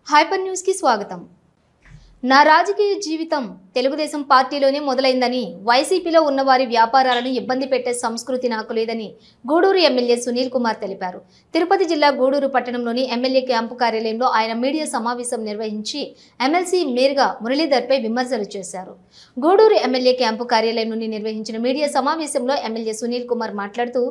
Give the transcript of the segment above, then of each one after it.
Hyper news కి స్వాగతం. నా రాజకీయ జీవితం తెలుగుదేశం పార్టీలోనే మొదలైందని, వైసీపీలో ఉన్నవారి వ్యాపారాలను ఇబ్బంది పెట్టే సంస్కృతి నాకు లేదని గూడూరు ఎమ్మెల్యే సునీల్ కుమార్ తెలిపారు. తిరుపతి జిల్లా గూడూరు పట్టణంలోని ఎమ్మెల్యే క్యాంపు కార్యాలయంలో ఆయన మీడియా సమావేశం నిర్వహించి ఎమ్మెల్సీ మేర్గా మురళీధర్పై విమర్శలు చేశారు. గూడూరు ఎమ్మెల్యే క్యాంపు కార్యాలయం నిర్వహించిన మీడియా సమావేశంలో ఎమ్మెల్యే సునీల్ కుమార్ మాట్లాడుతూ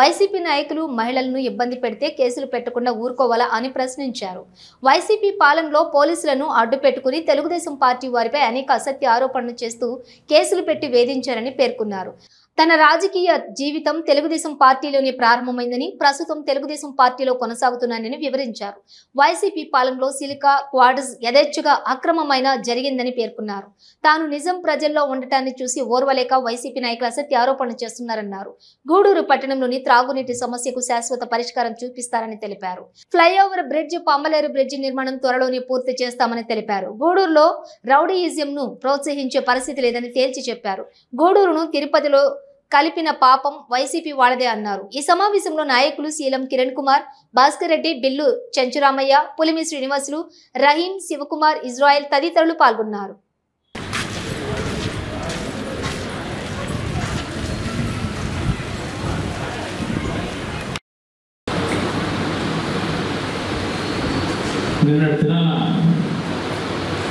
వైసీపీ నాయకులు మహిళలను ఇబ్బంది పెడితే కేసులు పెట్టకుండా ఊరుకోవాలా అని ప్రశ్నించారు. వైసీపీ పాలనలో పోలీసులను అడ్డు పెట్టుకుని తెలుగుదేశం పార్టీ వారిపై అనేక అసత్య ఆరోపణలు చేస్తూ కేసులు పెట్టి వేధించారని పేర్కొన్నారు. తన రాజకీయ జీవితం తెలుగుదేశం పార్టీలోనే ప్రారంభమైందని, ప్రస్తుతం తెలుగుదేశం పార్టీలో కొనసాగుతున్నానని వివరించారు. వైసీపీ పాలనలో సిలికా క్వార్టర్స్ యథేచ్ఛగా అక్రమమైన జరిగిందని పేర్కొన్నారు. తాను నిజం ప్రజల్లో ఉండటాన్ని చూసి ఓర్వలేక వైసీపీ నాయకులు అసత్య ఆరోపణలు చేస్తున్నారన్నారు. గూడూరు పట్టణంలోని త్రాగునీటి సమస్యకు శాశ్వత పరిష్కారం చూపిస్తారని తెలిపారు. ఫ్లైఓవర్ బ్రిడ్జ్, పంబలేరు బ్రిడ్జ్ నిర్మాణం త్వరలోనే పూర్తి చేస్తామని తెలిపారు. గూడూరులో రౌడీయిజంను ప్రోత్సహించే పరిస్థితి లేదని తేల్చి చెప్పారు. గూడూరును తిరుపతిలో కలిపిన పాపం వైసీపీ వాళ్ళదే అన్నారు. ఈ సమావేశంలో నాయకులు శీలం కిరణ్ కుమార్, భాస్కర్ రెడ్డి, బిల్లు చెంచురామయ్య, పులిమి శ్రీనివాసులు, రహీం, శివకుమార్, ఇజ్రాయెల్ తదితరులు పాల్గొన్నారు.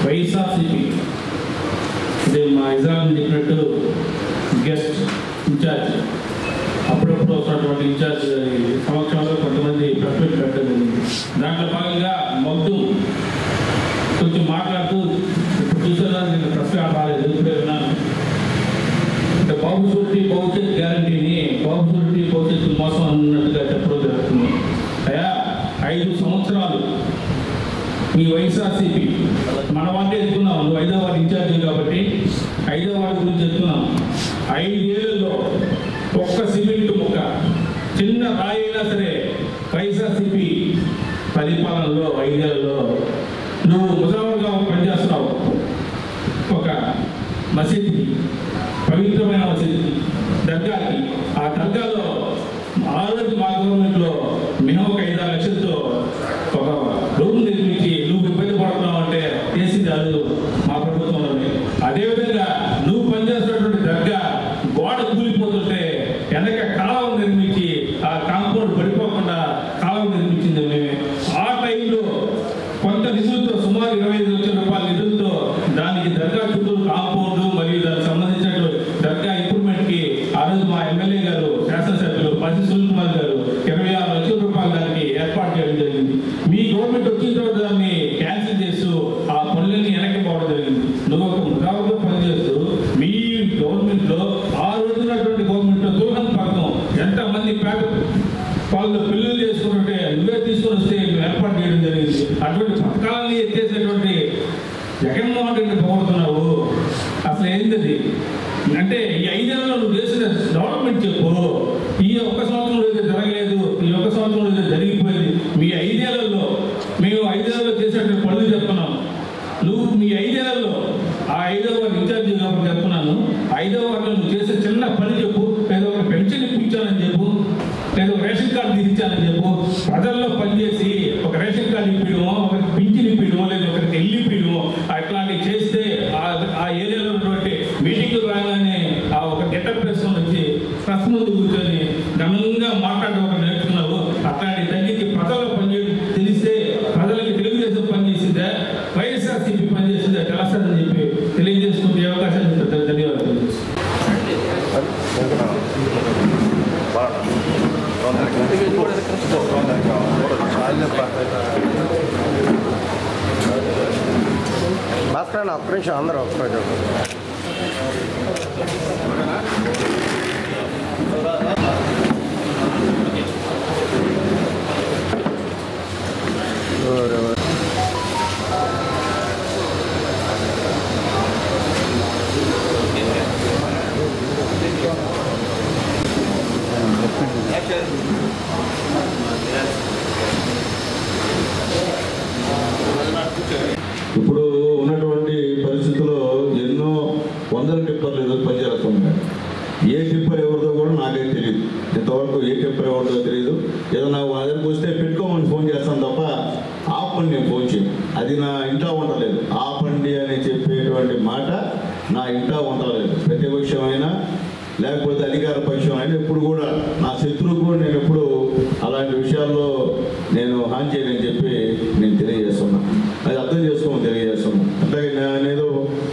వైఎస్ఆర్సీపీ అంటే మా ఇజ్రాయల్ చెప్పినట్టు గెస్ట్ ఇన్ఛార్జ్ అప్పుడప్పుడు వస్తున్నటువంటి ఇన్ఛార్జ్ సమక్షంలో కొంతమంది ప్రెస్ మీట్ పెట్టడం జరిగింది. దాంట్లో భాగంగా మొత్తం కొంచెం మాట్లాడుతూ ఇప్పుడు చూసేదాన్ని నేను ప్రెస్ రాలేదు, ఇప్పుడే విన్నాను. అంటే బాబు షూరిటీ భవిష్యత్ గ్యారంటీని బాబు షూరిటీ భవిష్యత్తు మోసం అన్నట్టుగా చెప్పడం జరుగుతుంది. అయ్యా 5 సంవత్సరాలు మీ వైఎస్ఆర్సీపీ మన వాటే ఎత్తుకున్నాం. నువ్వు 5వ వార్డు ఇన్ఛార్జి కాబట్టి 5వ వార్డు గురించి చెప్తున్నాం. 5 ఏళ్లలో ఒక్క సిమెంట్ ముక్క చిన్న రాయి అయినా సరే వైఎస్ఆర్సీపీ పరిపాలనలో 5 ఏళ్లలో నువ్వు ముజావర్గా పనిచేస్తున్నావు. ఒక మసీద్కి, పవిత్రమైన మసీద్కి, దర్గాకి, ఆ దర్గాలో ఆ రోజు మా గవర్నమెంట్లో మేము ఒక 5-6 లక్షలతో ఒక రూమ్ నిర్మించి నువ్వు ఇబ్బంది పడుతున్నావు అంటే చేసింది అది మా ప్రభుత్వంలోనే. అదేవిధంగా నువ్వు పనిచేస్తున్నటువంటి దర్గా గోడ కూలిపోతుంటే వెనక కాలువ నిర్మించి ఆ కాంపౌండ్ పడిపోకుండా కాలువ నిర్మించింది మేమే. ఆ టైంలో కొంత నిధులతో సుమారు 25 లక్షల రూపాయల నిధులతో దానికి దర్గా చుట్టూ కాంపౌండ్ మరియు దానికి సంబంధించిన దర్గా ఇంప్రూవ్మెంట్కి ఆ రోజు మా ఎమ్మెల్యే గారు, శాసనసభ్యులు పసి సునీల్ కుమార్ గారు 26 లక్షల రూపాయలు దానికి ఏర్పాటు చేయడం జరిగింది. మీ గవర్నమెంట్ వచ్చిన తర్వాత దాన్ని క్యాన్సిల్ చేస్తూ ఆ పనులన్నీ వెనక్కి పోవడం జరిగింది. నువ్వు ఒక ముఖావుగా పనిచేస్తూ మీ గవర్నమెంట్లో ఆ రోజున్నటువంటి గవర్నమెంట్లో దూరం పడతాం ఎంతమంది పేద వాళ్ళు పెళ్లిళ్ళు చేసుకుంటుంటే నువ్వే తీసుకొని వస్తే ఏర్పాటు చేయడం జరిగింది. అటువంటి పథకాలని ఎత్తేసేటువంటి జగన్మోహన్ రెడ్డి పోగొడుతున్నావు. అసలు ఏంటది అంటే ఈ 5 ఏళ్లలో నువ్వు చేసిన డెవలప్మెంట్ చెప్పు. ఈ ఒక్క సంవత్సరంలో అయితే జరగలేదు, ఈ ఒక్క సంవత్సరంలో అయితే జరిగిపోయింది. మీ 5 ఏళ్లలో మేము 5 ఏళ్లలో చేసేటువంటి పనులు చెప్తున్నాం. నువ్వు మీ 5 ఏళ్లలో ఆ 5వ వార్డు ఇన్ఛార్జి కాబట్టి చెప్తున్నాను. 5వ వార్డులో నువ్వు చేసే చిన్న పని చెప్పు. లేదా ఒక పెన్షన్ ఇప్పించాలని చెప్పు, లేదా ఒక రేషన్ కార్డు తీర్చాలని చెప్పు. ప్రజల్లో పనిచేసి ఒక రేషన్ కార్డు ఇప్పించడమో, ఒక పింఛన్ ఇప్పించడమో, లేదా ఒకరికి ఇల్లు ఇప్పించడమో అట్లాంటివి చేస్తే ఆ ఏరియాలో ఉన్నటువంటి మీటింగ్లు రాగానే ఆ ఒక గెటప్ వేసుకొని వచ్చి ప్రెస్ ముందు కూర్చొని ఘనంగా మాట్లాడడం ఒక నేర్చుకున్నావు. అట్లాంటి తగ్గించి ప్రజల్లో పనిచేయడం తెలిస్తే ప్రజలకి తెలుగుదేశం పనిచేసిందే, వైఎస్ఆర్సీపీ పనిచేసిందే తెలుస్తుందని చెప్పి తెలియజేసుకుంటే అవకాశం ఉంటుంది. ధన్యవాదాలు. భాస్కర్ ఒక్క నిమిషం, అందరూ ఒక్క ఇప్పుడు ఉన్నటువంటి పరిస్థితుల్లో ఎన్నో వందల టిప్పర్లు ఈరోజు పనిచేస్తున్నాయి. ఏ టిప్పర్ ఎవరిదో కూడా నాకైతే తెలియదు. ఇంతవరకు ఏ టిప్పర్ ఎవరిదో తెలియదు. ఏదైనా వాళ్ళకి వస్తే పెట్టుకోమని ఫోన్ చేస్తాను తప్ప ఆపని నేను ఫోన్ చేయను. అది లేకపోతే అధికార పక్షం ఆయన ఎప్పుడు కూడా నా శత్రువు కూడా నేను ఎప్పుడు అలాంటి విషయాల్లో నేను హాని చేయనని చెప్పి నేను తెలియజేస్తున్నాను. అది అర్థం చేసుకోమని తెలియజేస్తున్నాను. అట్లాగే నేనేదో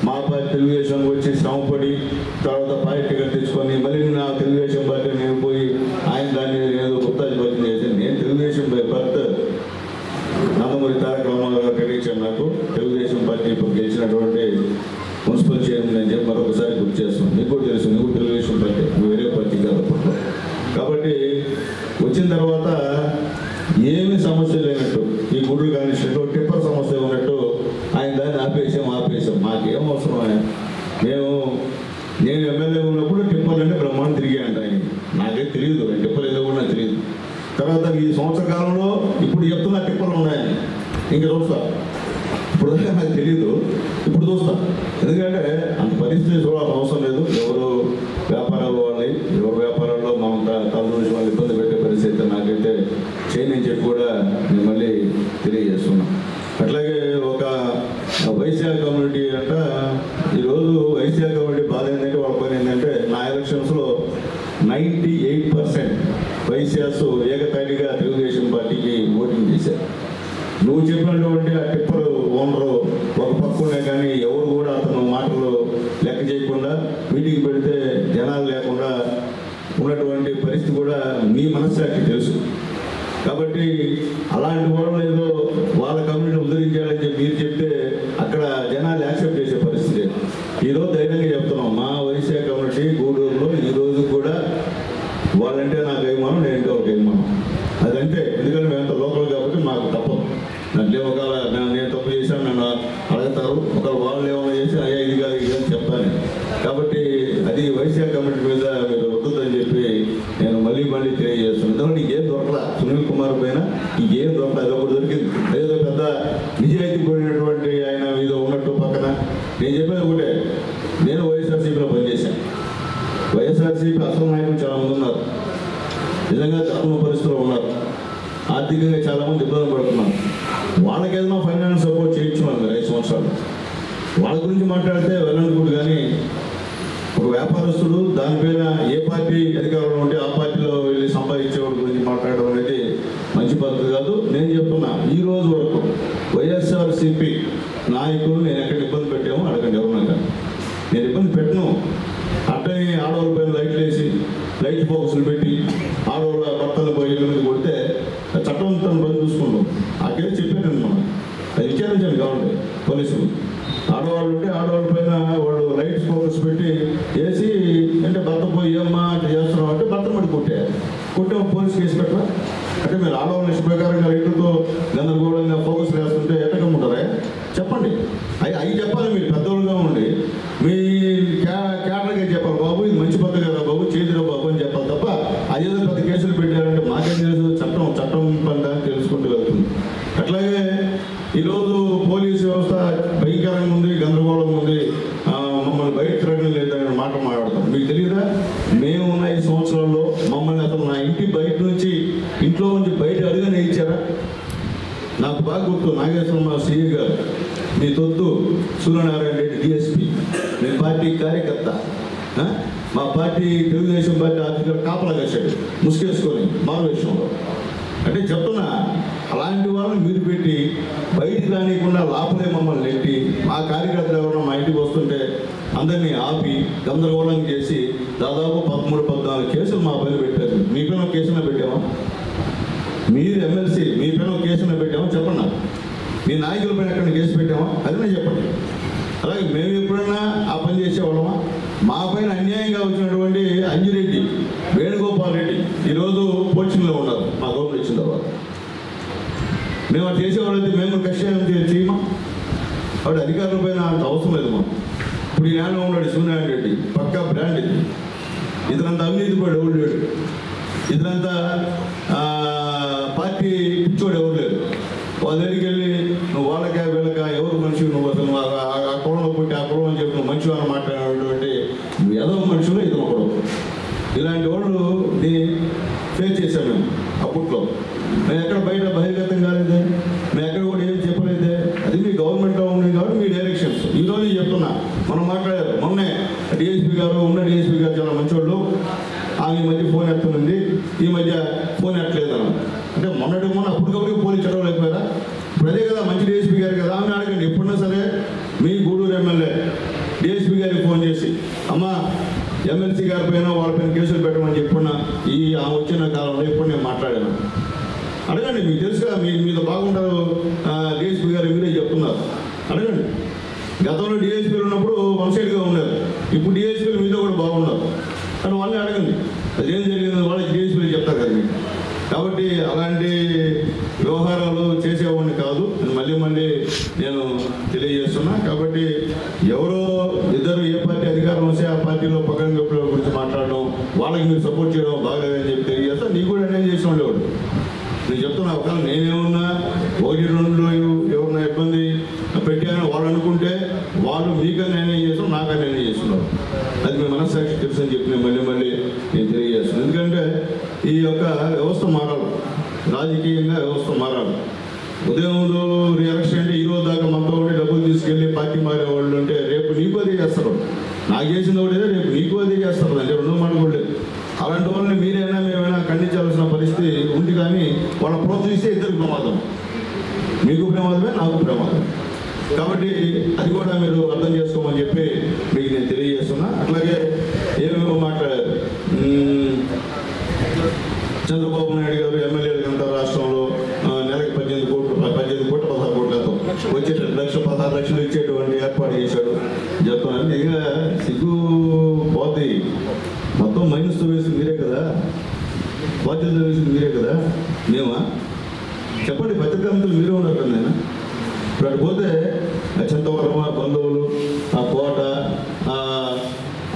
మా పార్టీ తెలుగుదేశంకి వచ్చి శ్రమపడి తర్వాత పార్టీ టికెట్ తెచ్చుకొని మళ్ళీ నా తెలుగుదేశం పార్టీ నేను పోయి ఆయన దాన్ని ఏదో గుప్తాధిపత్యం చేశాను. నేను తెలుగుదేశం భర్త నందమూరి తారక రామారావు గారు ప్రకటించాను. నాకు తెలుగుదేశం పార్టీ ఇప్పుడు గెలిచినటువంటి మున్సిపల్ చైర్మన్ అని చెప్పి మరొకసారి గుర్తు చేస్తున్నాను. నీకు కూడా తెలుసు, నువ్వు తెలుగుదేశం పార్టీ, నువ్వు వేరే పార్టీ కాదు అప్పట్లో. కాబట్టి వచ్చిన తర్వాత ఏమీ సమస్య లేనట్టు ఈ గుడ్లు కానిచ్చినట్టు టిప్పర్ సమస్య ఉన్నట్టు ఆయన దాన్ని ఆపేసాం. మాకేం అవసరం ఆయన. నేను ఎమ్మెల్యే ఉన్నప్పుడు టిప్పర్లు అంటే బ్రహ్మాండం తిరిగాయంట ఆయన. నాకే తెలియదు టిప్పర్ ఏదో కూడా నాకు తెలియదు. తర్వాత ఈ సంవత్సర కాలంలో ఇప్పుడు చెప్తున్న టిప్పర్లు ఉన్నాయని ఇంకా చూస్తా. ఇప్పుడు నాకు తెలియదు, ఇప్పుడు చూస్తా. ఎందుకంటే అంత పరిస్థితి చూడాల్సిన అవసరం లేదు. ఎవరు వ్యాపారాలు వాళ్ళని, ఎవరు వ్యాపారాల్లో మనం తలదూసి వాళ్ళు ఇబ్బంది పెట్టే పరిస్థితి నాకైతే చేయని చెప్పి కూడా నేను మళ్ళీ తెలియజేస్తున్నాను. అట్లాగే ఒక వైశ్య కమ్యూనిటీ అంట, ఈరోజు వైశ్య కమ్యూనిటీ బాధ ఏంటంటే వాళ్ళ పని ఏంటంటే నా ఎలక్షన్స్లో 98% వైశ్యాస్ ఏకతాటిగా తెలుగుదేశం పార్టీకి ఓటింగ్ చేశారు. నువ్వు చెప్పినటువంటి ఆ టిప్పర్ ఓనరు ఒక పక్కనే కానీ ఎవరు కూడా అతను మాటలు లెక్క చేయకుండా మీటింగ్ పెడితే జనాలు లేకుండా ఉన్నటువంటి పరిస్థితి కూడా నీ మనస్సాక్షి తెలుసు. కాబట్టి అలాంటి వాళ్ళు ఏదో వాళ్ళ కమ్యూనిటీ ఉద్ధరించాలని చెప్పి మీరు చెప్తే అక్కడ జనాలు యాక్సెప్ట్ చేసే పరిస్థితి. ఈరోజు ధైర్యంగా చెప్తున్నాం, మా వైశ్య కమ్యూనిటీ గూడూరులో ఈరోజు కూడా వాళ్ళంటే నాకు అభిమానం, నేనంటే ఒక అభిమానం. అదంటే ఎందుకంటే మేమంతా లోకల్ కాబట్టి మాకు తప్పదు. అట్లే ఒకవేళ నేను తప్పు చేశాను నన్ను అడుగుతారు, ఒకవేళ వాళ్ళు ఏమైనా చేసి అయ్యా ఇది కాదు ఇది అని చెప్తాను. కాబట్టి అది వైశ్య కమ్యూనిటీ మీద మీరు వద్దని చెప్పి నేను మళ్ళీ తెలియజేస్తున్నాను. ఎందుకంటే ఇంకేం దొరకలా సునీల్ కుమార్ పైన, ఇంకేం దొరకలా. అది ఒకటి దొరికింది, అదేదో పెద్ద నిజాయితీ పడినటువంటి ఆయన మీద ఉన్నట్టు పక్కన. నేను చెప్పేది ఒకటే, నేను వైఎస్ఆర్సీపీలో పనిచేశాను. వైఎస్ఆర్సీపీ అసలు నాయకులు చాలామంది ఉన్నారు, నిజంగా చాలా పరిస్థితుల్లో ఉన్నారు, ఆర్థికంగా చాలామంది ఇబ్బంది పడుతున్నారు. వాళ్ళకి ఏదైనా ఫైనాన్స్ సపోర్ట్ చేయొచ్చు మనం 5 సంవత్సరాలు. వాళ్ళ గురించి మాట్లాడితే వెళ్ళనుకుంటు. కానీ ఒక వ్యాపారస్తుడు దానిపైన ఏ పార్టీ అధికారంలో ఉంటే ఆ పార్టీలో వెళ్ళి సంపాదించేవాడి గురించి మాట్లాడడం అనేది మంచి పద్ధతి కాదు. నేను చెప్తున్నా, ఈ రోజు వరకు వైఎస్ఆర్సీపీ నాయకులు నేను ఎక్కడ ఇబ్బంది పెట్టామో అడగండి ఎవరున్నాక. నేను ఇబ్బంది పెట్టను. అట్టని ఆడవాళ్ళ పైన లైట్లు వేసి లైట్ ఫోకస్లు పెట్టి ఆడవాళ్ళ భర్తలు పోయి మీద కొడితే చట్టవంతం పని చూసుకుంటాం. ఆ కేసు చెప్పాను మనం, అది విచారించాను కావాలి పోలీసులు. ఆడవాళ్ళు ఉంటే ఆడవాళ్ళ పైన వాళ్ళు లైట్స్ ఫోకస్ పెట్టి వేసి అంటే భర్త పోయి ఏమ్మా అంటే చేస్తున్నాం అంటే భర్త మడి కొట్టే పోలీసు కేసు పెట్టరా? అంటే మీరు ఆడవాళ్ళ ఇష్ట ప్రకారంగా లైట్లతో గందరగోళంగా ఫోకస్ వేస్తుంటే ఎట్టకమ్ముంటారా? చెప్పండి. అవి చెప్పాలి. మీరు పెద్దోళ్ళుగా ఉండి మీ క్యాటర్గా చెప్పాలి, బాబు ఇది మంచి పద్ధతి కదా బాబు, చేతిరా బాబు అని చెప్పాలి తప్ప అదేదో పెద్ద కేసులు పెట్టారంటే మాకేం తెలుసు, చట్టం పని తెలుసుకుంటూ వెళ్తుంది. అట్లాగే ఈరోజు పోలీసు వ్యవస్థ భయంకరంగా ఉంది, గందరగోళంగా ఉంది, మమ్మల్ని బయట తిరగడం లేదని మాట మాట్లాడతాం. మీకు తెలియదా, మేము ఉన్న 5 సంవత్సరాల్లో మమ్మల్ని అసలు నా ఇంటి బయట నుంచి ఇంట్లో నుంచి బయట అడుగునే ఇచ్చారా? నాకు బాగా గుర్తు, నాగేశ్వరం మా సీఏ గారు, మీ తొత్తు సూర్యనారాయణ రెడ్డి డిఎస్పీ, నేను పార్టీ కార్యకర్త, మా పార్టీ తెలుగుదేశం పార్టీ ఆఫీసర్ కాపలా కాశాడు ముసుకేసుకొని మారు విషయంలో. అంటే చెప్తున్నా, అలాంటి వాళ్ళని మీరు పెట్టి బయటికి రానియకుండా లోపలే మమ్మల్ని నెట్టి మా కార్యకర్తలు ఎవరన్నా మా ఇంటికి వస్తుంటే అందరినీ ఆపి గందరగోళం చేసి దాదాపు 13-14 కేసులు మా పైన పెట్టారు. మీ పైన కేసులో పెట్టామా? మీరు ఎమ్మెల్సీ మీ పైన కేసులో పెట్టామా? చెప్పండి నాకు. మీ నాయకుల పైన ఎక్కడ కేసు పెట్టామా? అదనే చెప్పండి. అలాగే మేము ఎప్పుడైనా ఆ పని చేసేవాళ్ళమా? మా పైన అన్యాయంగా వచ్చినటువంటి అంజిరెడ్డి, వేణుగోపాల్ రెడ్డి ఈరోజు కోచింగ్లో ఉన్నారు మా గవర్నమెంట్ వచ్చిన తర్వాత. మేము అది చేసేవాళ్ళైతే మేము కష్టాయం చేయమా? వాడు అధికారుల పైన అంత అవసరం లేదు మాకు. ఇప్పుడు ఈ న్యాయంలో ఉన్నాడు సూర్యనారాయణ రెడ్డి, పక్కా బ్రాండ్ ఇది. ఇతనంతా అవినీతి పడు ఎవరు లేడు, ఇతనంతా పార్టీ పిచ్చోడు ఎవరు లేరు. వాళ్ళ దగ్గరికి వెళ్ళి నువ్వు వాళ్ళకా వీళ్ళకా ఎవరు మనిషి, నువ్వు అసలు ఆ కులంలో పుట్టి ఆ కులం అని చెప్పి నువ్వు మంచి అని మాట్లాడేటువంటి ఏదో మనుషులు ఇతను ఒకడు. ఇలాంటి వాళ్ళు ఫేస్ చేశాం మేము అప్పట్లో. మేము ఎక్కడ బయట బహిర్గతం కాలేదే, మేము ఎక్కడ కూడా ఏం చెప్పలేదే. అది మీ గవర్నమెంట్లో ఉంది కాబట్టి మీ డైరెక్షన్స్. ఈరోజు చెప్తున్నా, మనం మాట్లాడారు మొన్నే డిఎస్పీ గారు, ఉన్న డిఎస్పీ గారు చాలా మంచివాళ్ళు, ఈ మధ్య ఫోన్ ఎత్తునుంది, ఈ మధ్య ఫోన్ ఎత్తలేదన్నా. అంటే మొన్న అప్పటికప్పుడు పోలీసు చట్టం అయిపోయారా? ఇప్పుడు అదే కదా మంచి డిఎస్పీ గారు కదా అని అడగండి. ఎప్పుడన్నా సరే మీ గూడూరు ఎమ్మెల్యే డిఎస్పీ గారికి ఫోన్ చేసి అమ్మ ఎమ్మెల్సీ గారి పైన వాళ్ళ పైన కేసులు పెట్టమని చెప్పుకున్నా ఈ వచ్చిన కాలంలో ఇప్పుడు నేను మాట్లాడాను. అడగండి, మీకు తెలుసుగా మీద బాగుంటారు డిఎస్పీ గారు, మీరే చెప్తున్నారు. అడగండి. గతంలో డిఎస్పీలు ఉన్నప్పుడు వన్ సైడ్గా ఉన్నారు, ఇప్పుడు డిఎస్పీలు మీతో కూడా బాగున్నారు అని వాళ్ళని అడగండి. అదేం జరిగింది వాళ్ళకి డిఎస్పీలు చెప్తారు కదా మీకు. కాబట్టి అలాంటి వ్యవహారాలు చేసేవాడిని కాదు మళ్ళీ నేను తెలియజేస్తున్నా. కాబట్టి ఎవరో ఇద్దరు ఏ పార్టీ అధికారం వస్తే ఆ పార్టీలో పక్కన గొప్పల గురించి మాట్లాడడం, వాళ్ళకి మీరు సపోర్ట్ చేయడం బాగలేదని చెప్పి తెలియజేస్తా. నీకు కూడా అన్యాయం చేసి ఉండేవాడు. నేను చెప్తున్నా, ఒకవేళ నేనేమన్నా 1-2 ఎవరన్నా ఇబ్బంది పెట్టానని వాళ్ళు అనుకుంటే వాళ్ళు మీకన్నా అన్యాయం చేస్తాం, నాకన్నా అన్యాయం చేస్తున్నారు. అది మీ మనస్సాక్షి తెలుసు అని చెప్పి మళ్ళీ నేను తెలియజేస్తున్నాను. ఎందుకంటే ఈ యొక్క వ్యవస్థ మారాలి, రాజకీయంగా వ్యవస్థ మారాలి. ఉదయం రియాక్షన్ అంటే ఈ రోజు దాకా మనతో ఉండి డబ్బులు తీసుకెళ్ళి పార్టీ మారేవాళ్ళు అంటే రేపు నీకు అదే చేస్తారు. నాకు చేసిన వాడే రేపు నీకు అదే చేస్తారు. అంటే 2 మాట కూడా లేదు. అలాంటి వాళ్ళని మీరైనా మేమైనా ఖండించాల్సిన పరిస్థితి ఉంది. కానీ వాళ్ళ ప్రోత్సహిస్తే ఇద్దరికి ప్రమాదం, మీకు ప్రమాదమే, నాకు ప్రమాదం. కాబట్టి అది కూడా మీరు అర్థం చేసుకోమని చెప్పి మీకు నేను తెలియజేస్తున్నా. అట్లాగే ఏమేమో మాట్లాడారు. చంద్రబాబు నాయుడు గారు ఎమ్మెల్యేలు అంతా రాష్ట్రంలో నెలకి 18 కోట్లు 16 కోట్లతో వచ్చేటట్టు 16 లక్షలు ఇచ్చేటువంటి ఏర్పాటు చేశాడు చెప్తున్నాను. ఇక సిగ్గు పోతే మొత్తం మైనస్తో వేసింది మీరే కదా, బాధ్యతతో వేసింది మీరే కదా. మేమా చెప్పండి, పత్రికా మిత్రులు మీరే ఉన్నారు కదా. నేను ఇప్పుడు అటు పోతే చింతవరం బంధువులు, ఆ కోట,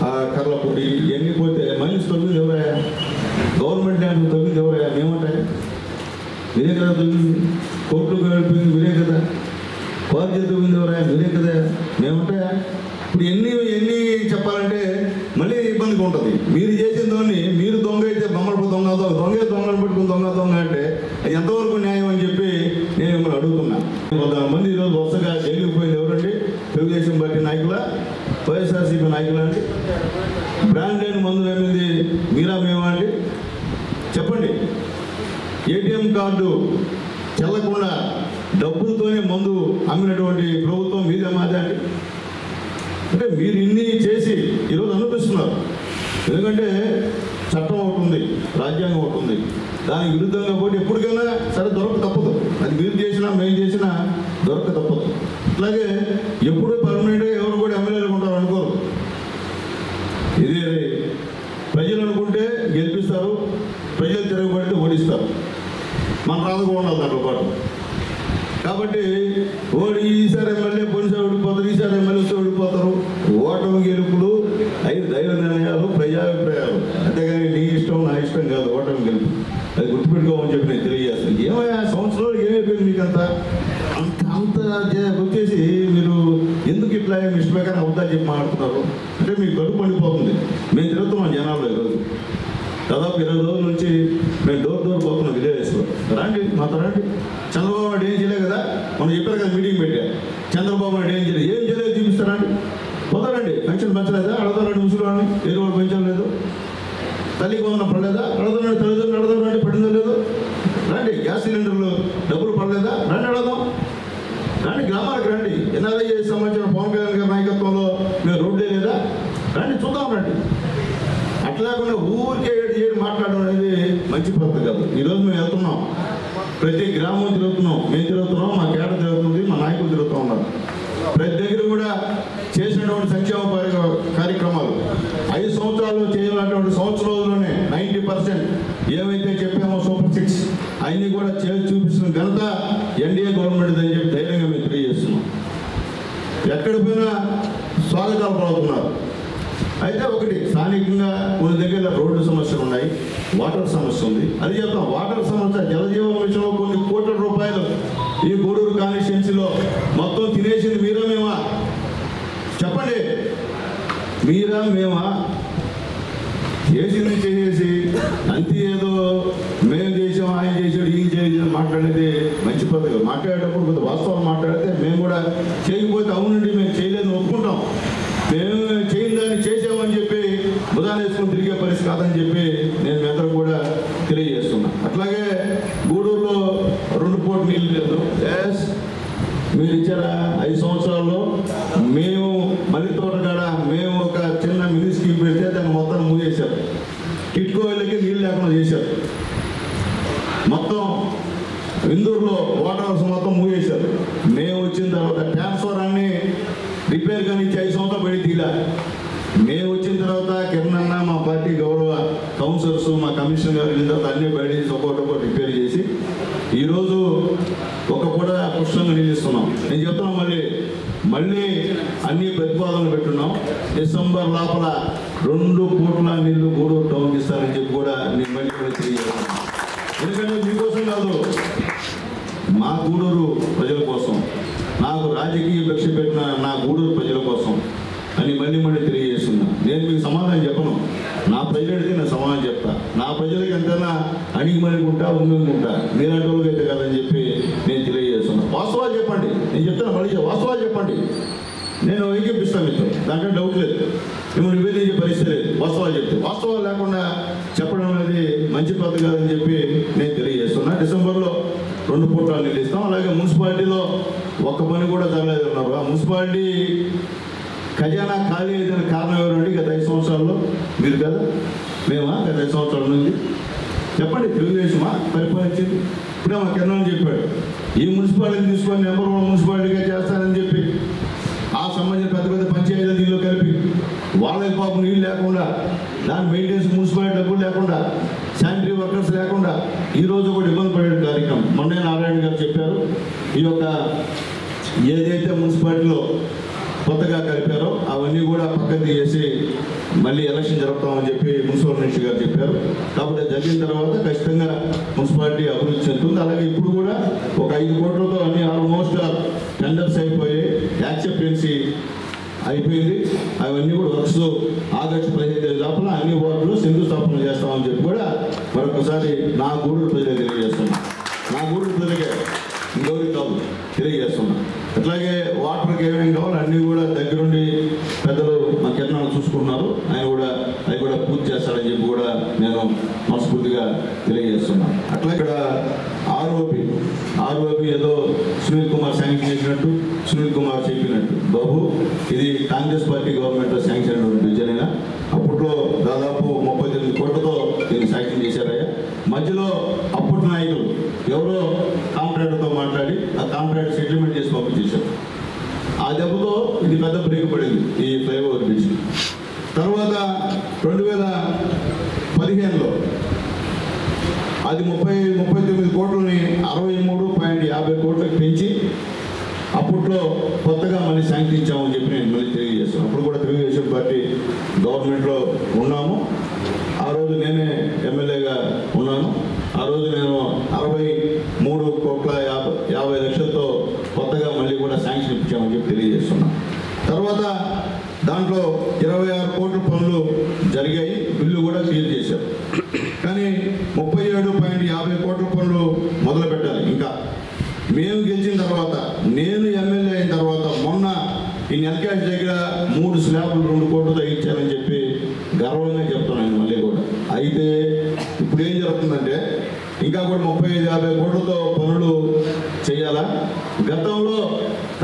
ఆ కర్లపూడి ఇవన్నీ పోతే మైనస్ 9 ఎవరయ్యా? గవర్నమెంట్ ల్యాండ్ 9 ఎవరయ్యా? మేమంటాయి మీరే కదా. 9 కోట్లు కలిపింది మీరే కదా. బాధ్యత 9 ఎవరయ్యా? మీరే కదా. మేమంటాయా? ఇప్పుడు ఎన్ని చెప్పాలంటే మళ్ళీ ఇబ్బందిగా ఉంటుంది. మీరు చేసిన దాన్ని మీరు దొంగ అయితే బొమ్మలు దొంగలు పెట్టుకుని దొంగ అంటే అది ఎంతవరకు న్యాయం అని చెప్పి నేను మిమ్మల్ని అడుగుతున్నా. 10 మంది ఈరోజు వరుసగా జైలుకి పోయింది ఎవరండి? తెలుగుదేశం పార్టీ నాయకుల, వైఎస్ఆర్సీపీ నాయకులు అండి. బ్రాండ్ లేని మందులు ఏమైంది? మీరా మేమా అండి? చెప్పండి. ఏటీఎం కార్డు చెల్లకుండా డబ్బులతోనే మందు అమ్మినటువంటి ప్రభుత్వం మీదే మాదే అండి. అంటే మీరు ఇన్ని చేసి ఈరోజు అనిపిస్తున్నారు. ఎందుకంటే చట్టం ఒకటి ఉంది, రాజ్యాంగం ఒకటి ఉంది. దానికి విరుద్ధంగా పోటీ ఎప్పటికైనా సరే దొరక తప్పదు. అది మీరు చేసినా మేము చేసినా దొరక తప్పదు. అలాగే ఎప్పుడు పర్మనెంట్గా ఎవరు కూడా ఎమ్మెల్యేలు ఉంటారు అనుకోరు. ఇది ప్రజలు అనుకుంటే గెలిపిస్తారు, ప్రజలు తిరగబడితే ఓడిస్తారు. మన రాదు కూడా ఉండాలి దాంట్లో పాటు. కాబట్టి ఈసారి ఎమ్మెల్యే పోలీసులు ఓడిపోతారు, ఈసారి ఎమ్మెల్యే ఓడిపోతారు. ఓటమి గెలుపులు అవి దైవ నిర్ణయాలు, ప్రజాభిప్రాయాలు. అంతేగాని నీ ఇష్టం నా ఇష్టం కాదు ఓటమి గెలుపు. అది గుర్తుపెట్టుకోమని చెప్పి నేను తెలియజేస్తాను. ఏమయ్యా సంవత్సరాలు ఏమైపోయింది మీకు అంత వచ్చేసి మీరు ఎందుకు ఇట్లా మీ ఇష్ట ప్రకారం అవుతా చెప్పి మాట్లాడుతున్నారు అంటే మీకు గడుపు పండిపోతుంది. మేము తిరుగుతున్నాం జనాల్లో ఈరోజు. దాదాపు 20 రోజుల నుంచి మేము డోర్ పోతున్నాం విలేజెస్లో. రండి మాతో రండి. చంద్రబాబు నాయుడు ఏం చేయలేదు కదా, మనం చెప్పారు కదా మీటింగ్ పెట్టా. చంద్రబాబు నాయుడు ఏం చేయలేదు చూపిస్తారండి. పోతారండి. పెన్షన్ పెంచలేదా? అడగదారండి. ముసలివాడిని ఎరువులు పెంచలేదు. తల్లికి వందనం పడలేదా? అడగదారండి. తల్లిదండ్రులు అడగదారండి. పడిందో లేదో రండి. గ్యాస్ సిలిండర్లు డబ్బులు పడలేదా? రండి అడగదాం. రండి, గ్రామాలకు రండి. ఎన్ఆర్ఐ సంబంధించిన పవన్ కళ్యాణ్ గారి నాయకత్వంలో మేము రోడ్లే లేదా? రండి చూద్దాం రండి. అట్లా కాకుండా ఊరికే ఏడు మాట్లాడడం అనేది మంచి పద్ధతి కాదు. ఈరోజు మేము వెళ్తున్నాం, ప్రతి గ్రామం తిరుగుతున్నాం, మేము తిరుగుతున్నాం, మా కేట తిరుగుతుంది, మా నాయకులు తిరుగుతూ ఉన్నారు. ప్రతి దగ్గర కూడా చేసినటువంటి సంక్షేమ కార్యక్రమాలు 5 సంవత్సరాలు చేయాలన్నటువంటి సంవత్సరం రోజుల్లోనే 90% ఏవైతే చెప్పామో సూపర్ 6 అవన్నీ కూడా చేసి చూపిస్తున్న ఘనత ఎన్డీఏ గవర్నమెంట్ అని చెప్పి ధైర్యంగా మేము తెలియజేస్తున్నాం. ఎక్కడ పోయినా స్వాగతాలు పడుతున్నారు. అయితే ఒకటి స్థానికంగా కొన్ని దగ్గర రోడ్డు సమస్యలు ఉన్నాయి, వాటర్ సమస్య ఉంది. అది చెప్తాం. వాటర్ సమస్య జలజీవన మిషన్లో కొన్ని కోట్ల రూపాయలు ఈ గూడూరు కాన్స్టిట్యున్సీలో మొత్తం తినేసింది మీరా మేమా? చెప్పండి, మీరా మేమా? చేసింది చేసేసి అంతే ఏదో మేము చేసాం, ఆయన చేసాడు, ఈయన చేసాడు మాట్లాడేది మంచి పద్ధతి. మాట్లాడేటప్పుడు కొంత వాస్తవాలు మాట్లాడితే మేము కూడా చేయకపోతే అవునండి మేము చేయలేదని ఒప్పుకుంటాం. మేము చేయని దాన్ని చేసామని చెప్పి బుధాలు వేసుకొని తిరిగే పరిస్థితి కాదని చెప్పి నేను మీ అందరూ కూడా తెలియజేస్తున్నా. అట్లాగే గూడూరులో 2 పూట నీళ్ళు లేదు. ఎస్, మీరు ఇచ్చారా? 5 సంవత్సరాల్లో మేము మళ్ళీ తోటకాడ మేము ఒక చిన్న మినీ స్కీమ్ పెడితే దాన్ని మొత్తం మూసేశారు. కిట్కో వెళ్ళకి నీళ్ళు లేకుండా చేశారు. మొత్తం ఇందూరులో వాటర్ హౌస్ మొత్తం మూసేశారు. మేము వచ్చిన తర్వాత ట్రాన్స్ఫర్ అన్ని రిపేర్ కానీ 5 సంవత్సరాలు పడి తీలా. మేము వచ్చిన తర్వాత కిరణ్ అన్న, మా పార్టీ గౌరవ కౌన్సిలర్స్, మా కమిషనర్ గారు వెళ్ళిన తర్వాత అన్ని బయట ఒక్కొక్కటి రిపేర్ చేసి ఈరోజు ఒక పూట పుష్పంగా నిలుస్తున్నాం. నేను చెప్తున్నాం, మళ్ళీ అన్ని ప్రతిపాదనలు పెట్టున్నాం. డిసెంబర్ లోపల 2 పూట్ల నీళ్లు గూడూరు టౌన్కి ఇస్తారని చెప్పి కూడా నేను మళ్ళీ కూడా తెలియజేస్తున్నాను. ఎందుకంటే మీకోసం కాదు, మా గూడూరు ప్రజల కోసం, నాకు రాజకీయ భిక్ష పెట్టిన నా గూడూరు ప్రజల కోసం అని మళ్ళీ తెలియజేస్తున్నా. నేను మీకు సమాధానం చెప్పను. నా ప్రజలు అడిగితే నేను సమాధానం చెప్తా. నా ప్రజలకి ఎంతైనా అడిగి మణిగుంటా ఉంటుంటా, మీలాంటి వాళ్ళకి అయితే కదని చెప్పి నేను తెలియజేస్తున్నా. వాస్తవాలు చెప్పండి. నేను చెప్తాను, మళ్ళీ వాస్తవాలు చెప్పండి. నేను ఏకీపిస్తాను మీతో, దాంట్లో డౌట్ లేదు. మిమ్మల్ని నివేదించే పరిస్థితి లేదు. వాస్తవాలు చెప్తే, వాస్తవాలు లేకుండా చెప్పడం అనేది మంచి పద్ధతి కాదని చెప్పి నేను తెలియజేస్తున్నా. డిసెంబర్లో 2 పూటలు నీళ్ళు ఇస్తాం. అలాగే మున్సిపాలిటీలో ఒక్క పని కూడా జరగలేదు అన్నారు. ఆ మున్సిపాలిటీ ఖజానా ఖాళీ అయిన కారణం ఎవరండి? గత 5 సంవత్సరాల్లో మీరు కదా, మేమా? గత 5 సంవత్సరాల నుంచి చెప్పండి. తెలుగుదేశమా పరిపాలించింది? ఇప్పుడే మా కిరణ్ చెప్పాడు, ఈ మున్సిపాలిటీ తీసుకొని నెంబర్ 1 మున్సిపాలిటీగా చేస్తానని చెప్పి ఆ సంబంధించిన పెద్ద పంచాయతీలు దీనిలో కలిపి వాళ్ళకి పాపం నీళ్ళు లేకుండా, దాని మెయింటెనెన్స్ మున్సిపాలిటీ డబ్బులు లేకుండా, శానిటరీ వర్కర్స్ లేకుండా ఈరోజు ఒకటి ఇబ్బంది పడే కార్యక్రమం. మొన్నే నారాయణ గారు చెప్పారు, ఈ యొక్క ఏదైతే మున్సిపాలిటీలో కొత్తగా కలిపారో అవన్నీ కూడా పక్కన తీసేసి మళ్ళీ ఎలక్షన్ జరుపుతామని చెప్పి మున్సిపల్ మినిస్టర్ గారు చెప్పారు. కాబట్టి జరిగిన తర్వాత ఖచ్చితంగా మున్సిపాలిటీ అభివృద్ధి చెందుతుంది. అలాగే ఇప్పుడు కూడా ఒక 5 కోట్లతో అన్ని ఆల్మోస్ట్ టెండర్స్ అయిపోయి యాక్సెప్టెన్సీ అయిపోయింది. అవన్నీ కూడా వర్క్స్ ఆగస్టు 15 లోపల అన్ని వార్డులు శంకుస్థాపన చేస్తామని చెప్పి కూడా మరొకసారి నా గూడూరు ప్రజలు తెలియజేస్తున్నాను. నా గూడూరు ప్రజలకే, ఇంకొకరికి కాదు, తెలియజేస్తున్నాను. అట్లాగే వాటర్కి ఏమేమి కావాలో అన్నీ కూడా దగ్గరుండి పెద్దలు మా కిరణాలు చూసుకుంటున్నారు. ఆయన కూడా అవి కూడా పూర్తి చేస్తారని చెప్పి కూడా నేను మనస్ఫూర్తిగా తెలియజేస్తున్నాను. అట్లా ఇక్కడ ఆర్ఓపి ఏదో సునీల్ కుమార్ శాంక్షన్ చేసినట్టు, సునీల్ కుమార్ చెప్పినట్టు, బాబు ఇది కాంగ్రెస్ పార్టీ గవర్నమెంట్లో శాంక్షన్ అయినటువంటి విజయనైనా అప్పట్లో దాదాపు 39 కోట్లతో దీన్ని శాంక్షన్ చేశారయ్యా. మధ్యలో అప్పటి నాయకులు ఎవరో కాంట్రాక్టర్తో మాట్లాడి ఆ కాంట్రాక్ట్ సెటిల్మెంట్ చేసి పంపించేశారు. ఆ దెబ్బతో ఇది పెద్ద బ్రేక్ పడింది ఈ ఫ్లైఓవర్ బ్రిడ్జ్. తర్వాత 2015లో అది 39 కోట్లని 63.50 కోట్లకు పెంచి అప్పట్లో కొత్తగా మళ్ళీ శాంక్షన్ ఇచ్చామని చెప్పి నేను మళ్ళీ తెలియజేస్తాను. అప్పుడు కూడా తెలుగుదేశం పార్టీ గవర్నమెంట్లో ఉన్నాము. ఆ రోజు నేనే ఎమ్మెల్యేగా ఉన్నాను. ఆ రోజు నేను 63,50,00,000తో కొత్తగా మళ్ళీ కూడా శాంక్షన్ ఇచ్చామని చెప్పి తెలియజేస్తున్నాను. తర్వాత దాంట్లో 26 కోట్ల పనులు జరిగాయి, బిల్లు కూడా క్లియర్ చేశారు. కానీ 37.50 కోట్ల పనులు మొదలు పెట్టాలి. ఇంకా మేము గెలిచిన తర్వాత, నేను ఎమ్మెల్యే అయిన తర్వాత మొన్న ఈ నెలకాష్ దగ్గర 3 స్లాబ్లు 2 కోట్లు తగ్గించారని చెప్పి గర్వంగా చెప్తున్నాను మళ్ళీ కూడా. అయితే ఇప్పుడు ఏం జరుగుతుందంటే ఇంకా కూడా 35-50 కోట్లతో పనులు చేయాలా. గతంలో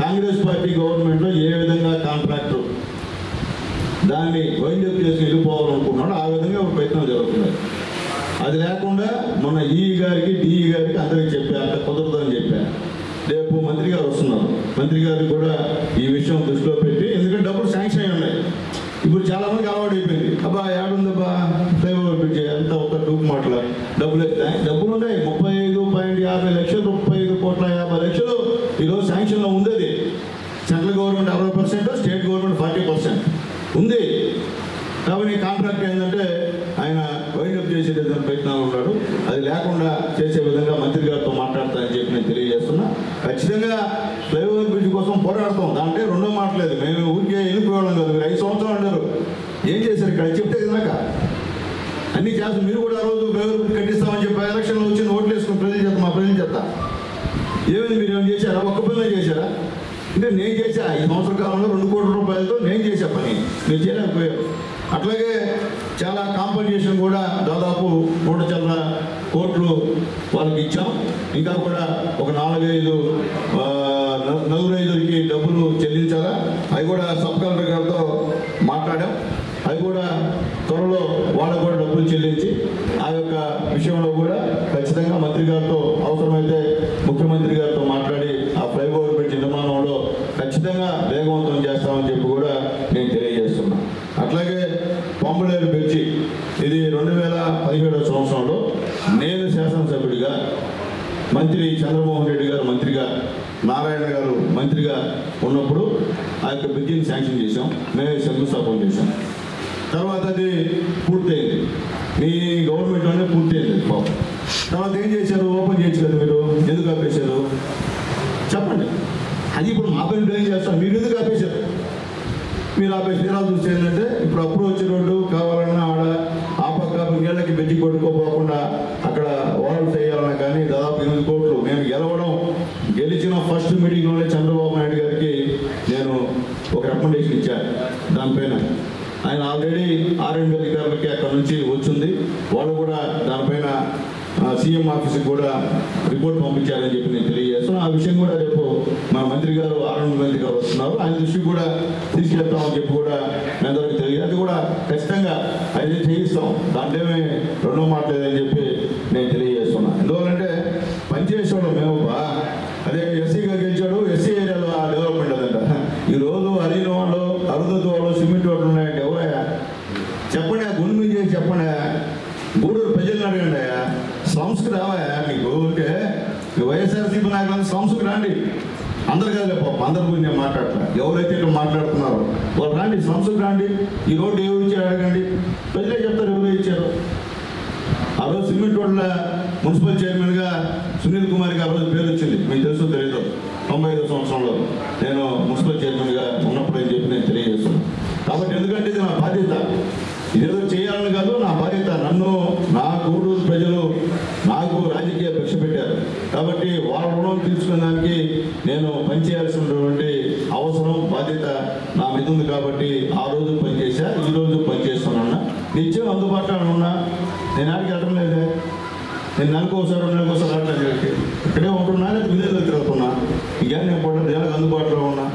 కాంగ్రెస్ పార్టీ గవర్నమెంట్లో ఏ విధంగా కాంట్రాక్టర్ దాన్ని వైండప్ చేసి వెళ్ళిపోవాలనుకున్నాడు, ఆ విధంగా ఒక ప్రయత్నం జరుగుతుంది. అది లేకుండా మొన్న ఈఈ గారికి, డిఈ గారికి అందరికీ చెప్పా, అంత కుదరదని చెప్పా. రేపు మంత్రి గారు వస్తున్నారు, మంత్రి గారికి కూడా ఈ విషయం దృష్టిలో పెట్టి, ఎందుకంటే డబ్బులు శాంక్షన్ అయి ఉన్నాయి. ఇప్పుడు చాలా మందికి అలవాటు అయిపోయింది, అబ్బా ఏడుందబ్బా ఫ్లైఓవర్ బ్రిడ్జ్ అంత ఒక టూపు మాటలు డబ్బులు ఉన్నాయి. 35.50 లక్షలు, 35,50,00,000 ఈరోజు శాంక్షన్లో ఉంది. అది సెంట్రల్ గవర్నమెంట్ 60%, స్టేట్ గవర్నమెంట్ 40% ఉంది. కాబట్టి కాంట్రాక్ట్ ఏంటంటే ఆయన వైండప్ చేసే ప్రయత్నాలు ఉన్నాడు. అది లేకుండా చేసే విధంగా మంత్రి గారితో మాట్లాడతానని చెప్పి నేను తెలియజేస్తున్నా. ఖచ్చితంగా ఫ్లైఓవర్ బ్రిడ్జ్ కోసం పోరాడతాం. దాంట్లో రెండో మాటలేదు. మేము ఊరికే వెళ్ళిపోవడం కాదు. మీరు 5 సంవత్సరాలు అన్నారు, ఏం చేశారు ఇక్కడ చెప్తే కనుక అన్నీ చేస్తాం. మీరు కూడా ఆ రోజు ఫ్లైఓవర్ బ్రిడ్జ్ కట్టిస్తామని చెప్పి ఎలక్షన్లో వచ్చి ఓట్లు వేసుకుని ప్రజలు చేస్తాం, మా ప్రజలు చెప్తా. ఏమైంది, మీరు ఏమైనా చేశారా? ఒక్క పనిలో చేశారా? అంటే నేను చేశా. ఈ సంవత్సర కాలంలో 2 కోట్ల రూపాయలతో నేను చేసా పని, మీరు చేయలేకపోయారు. అట్లాగే చాలా కాంపన్సేషన్ కూడా దాదాపు 100 చిల్లర కోట్లు వాళ్ళకి ఇచ్చాం. ఇంకా కూడా ఒక 4-5 నలుగురైదుకి డబ్బులు చెల్లించాలా, అవి కూడా సబ్ కలెక్టర్ గారితో మాట్లాడాం. అవి కూడా త్వరలో వాళ్ళకు కూడా డబ్బులు చెల్లించి ఆ యొక్క విషయంలో కూడా ఖచ్చితంగా మంత్రి గారితో అవసరమైతే ముఖ్యమంత్రి గారితో మాట్లాడి ఆ ఫ్లైఓవర్ బ్రిడ్జ్ నిర్మాణంలో ఖచ్చితంగా వేగవంతం చేస్తామని చెప్పి కూడా నేను తెలియజేస్తున్నాను. అట్లాగే పంబలేరు బ్రిడ్జి ఇది 2017 సంవత్సరంలో నేను శాసనసభ్యుడిగా, మంత్రి చంద్రమోహన్ రెడ్డి గారు మంత్రిగా, నారాయణ గారు మంత్రిగా ఉన్నప్పుడు ఆ యొక్క బ్రిడ్జిని శాంక్షన్ చేశాం. మేమే శంకుస్థాపన చేశాం. తర్వాత అది పూర్తయింది, మీ గవర్నమెంట్లోనే పూర్తయింది పాపం. తర్వాత ఏం చేశారు? ఓపెన్ చేయొచ్చు కదా మీరు, ఎందుకు ఆపేశారు చెప్పండి. అది ఇప్పుడు మా పని ఏం చేస్తాం, మీరు ఎందుకు ఆపేశారు? మీరు ఆపేసి తీరాలు చూస్తే ఏంటంటే ఇప్పుడు అప్రోచ్ రోడ్డు కావాలన్నా ఆడ ఆ పక్క నీళ్ళకి బెజ్జి కొట్టుకోపోకుండా అక్కడ వాల్ చేయాలన్నా కానీ దాదాపు 8 కోట్లు. నేను గెలిచిన ఫస్ట్ మీటింగ్లోనే చంద్రబాబు నాయుడు గారికి నేను ఒక రికమెండేషన్ ఇచ్చాను. దానిపైన ఆయన ఆల్రెడీ R&D అధికారులకి అక్కడ నుంచి వచ్చింది, వాళ్ళు కూడా దానిపైన సీఎం ఆఫీస్కి కూడా రిపోర్ట్ పంపించారని చెప్పి నేను తెలియజేస్తాను. ఆ విషయం కూడా రేపు మా మంత్రి గారు R&D మంత్రి గారు వస్తున్నారు, ఆయన దృష్టికి కూడా తీసుకెళ్తామని చెప్పి కూడా మీ అందరికీ తెలియదు. అది కూడా ఖచ్చితంగా అయితే చేయిస్తాం, దాంట్లో ఏమీ రెండో మాట లేదని చెప్పి నేను తెలియజేస్తున్నాను. ఎందువల్లంటే పనిచేసేవాడు మేము అదే ఎస్సీగా గెలిచాడు, ఎస్సీ ఏరియాలో ఆ డెవలప్మెంట్ అదంట. ఈరోజు అరిగిన వాళ్ళు, అరుదతో వాళ్ళు, సిమెంట్ వాళ్ళు ఉన్నాయంటే ఎవరయ్యా చెప్పండి, గుండు మీద చేసి చెప్పండి. గూడూరు ప్రజలను అడగండి, స్లమ్స్కి రావాయా మీకు ఉంటే వైఎస్ఆర్సీపీ నాయకులు స్లమ్స్కి రండి. అందరు కాదులే పాప, అందరి గురించి నేను మాట్లాడతాను. ఎవరైతే ఇక్కడ మాట్లాడుతున్నారో వాళ్ళు రండి, స్లమ్స్కి రండి. ఈ రోడ్డు ఎవరు ఇచ్చారు అడగండి, ప్రజలే చెప్తారు ఎవరు ఇచ్చారు. ఆ రోజు సిమెంట్ రోడ్ల మున్సిపల్ చైర్మన్గా సునీల్ కుమార్కి ఆ రోజు పేరు వచ్చింది, మీకు తెలుసు తెలీదు. 95 సంవత్సరంలో నేను మున్సిపల్ చైర్మన్గా ఉన్నప్పుడు అని చెప్పి నేను తెలియజేస్తున్నాను. కాబట్టి ఎందుకంటే ఇది నా బాధ్యత, ఇదేదో చేయాలని కాదు, నా బాధ్యత. నన్ను, నా గూడూరు ప్రజలు నాకు రాజకీయ భిక్ష పెట్టారు కాబట్టి వాళ్ళ రుణం తీర్చుకోవడానికి నేను పనిచేయాల్సినటువంటి అవసరం, బాధ్యత నా మీద ఉంది. కాబట్టి ఆ రోజు పనిచేసా, ఈరోజు పనిచేస్తున్నా, నిత్యం అందుబాటులో ఉన్నా. నేను ఆడికి వెళ్ళడం లేదే, నేను నెలకోసారి 2 నెలకోసారి రావట్లేదు, ఇక్కడే ఉంటున్నా, లేదా విలేజ్లో తిరుగుతున్నా. ఇక నేను కూడా జనాలకు అందుబాటులో ఉన్నా.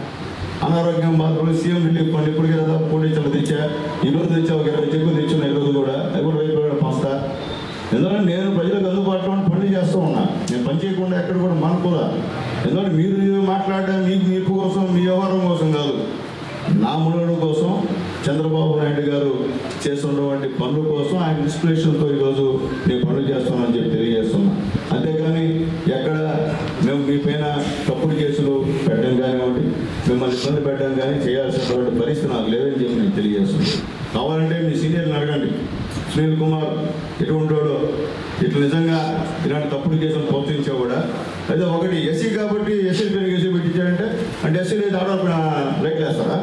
అనారోగ్యం బాధలు సీఎం రిలీఫ్ ఫండ్ ఇప్పటికే కదా 1 కోటి చెట్లు తెచ్చా, ఈరోజు తెచ్చా, ఒక 20 చెక్కులు తెచ్చున్నా ఈరోజు కూడా, అవి కూడా రేపు పంచుతా. ఎందుకంటే నేను ప్రజలకు అందుబాటులో పనులు చేస్తూ ఉన్నా, నేను పని చేయకుండా ఎక్కడ కూడా మానుకోదా. ఎందుకంటే మీరు మాట్లాడడం మీకు మీపు కోసం, మీ వ్యవహారం కోసం కాదు, నా మునుగడ కోసం, చంద్రబాబు నాయుడు గారు చేస్తున్నటువంటి పనుల కోసం, ఆయన ఇన్స్పిరేషన్తో ఈరోజు నేను పనులు చేస్తున్నానని చెప్పి తెలియజేస్తున్నా. అంతేకాని ఎక్కడ మేము మీ పైన తప్పుడు కేసులు పెట్టడం కానివ్వండి, మిమ్మల్ని ఇబ్బంది పెట్టడం కానీ చేయాల్సినటువంటి పరిస్థితి నాకు లేదని చెప్పి నేను తెలియజేస్తున్నాను. కావాలంటే మీ సీనియర్ని అడగండి, సునీల్ కుమార్ ఎటువంటి వాడో, ఇట్లా నిజంగా ఇలాంటి తప్పుడు కేసులు ప్రోత్సహించా కూడా. అయితే ఒకటి ఎస్సీ కాబట్టి ఎస్సీ పైన కేసు పెట్టించారంటే అంటే ఎస్సీ లేదు ఆడవాళ్ళ లైట్లు వేస్తారా,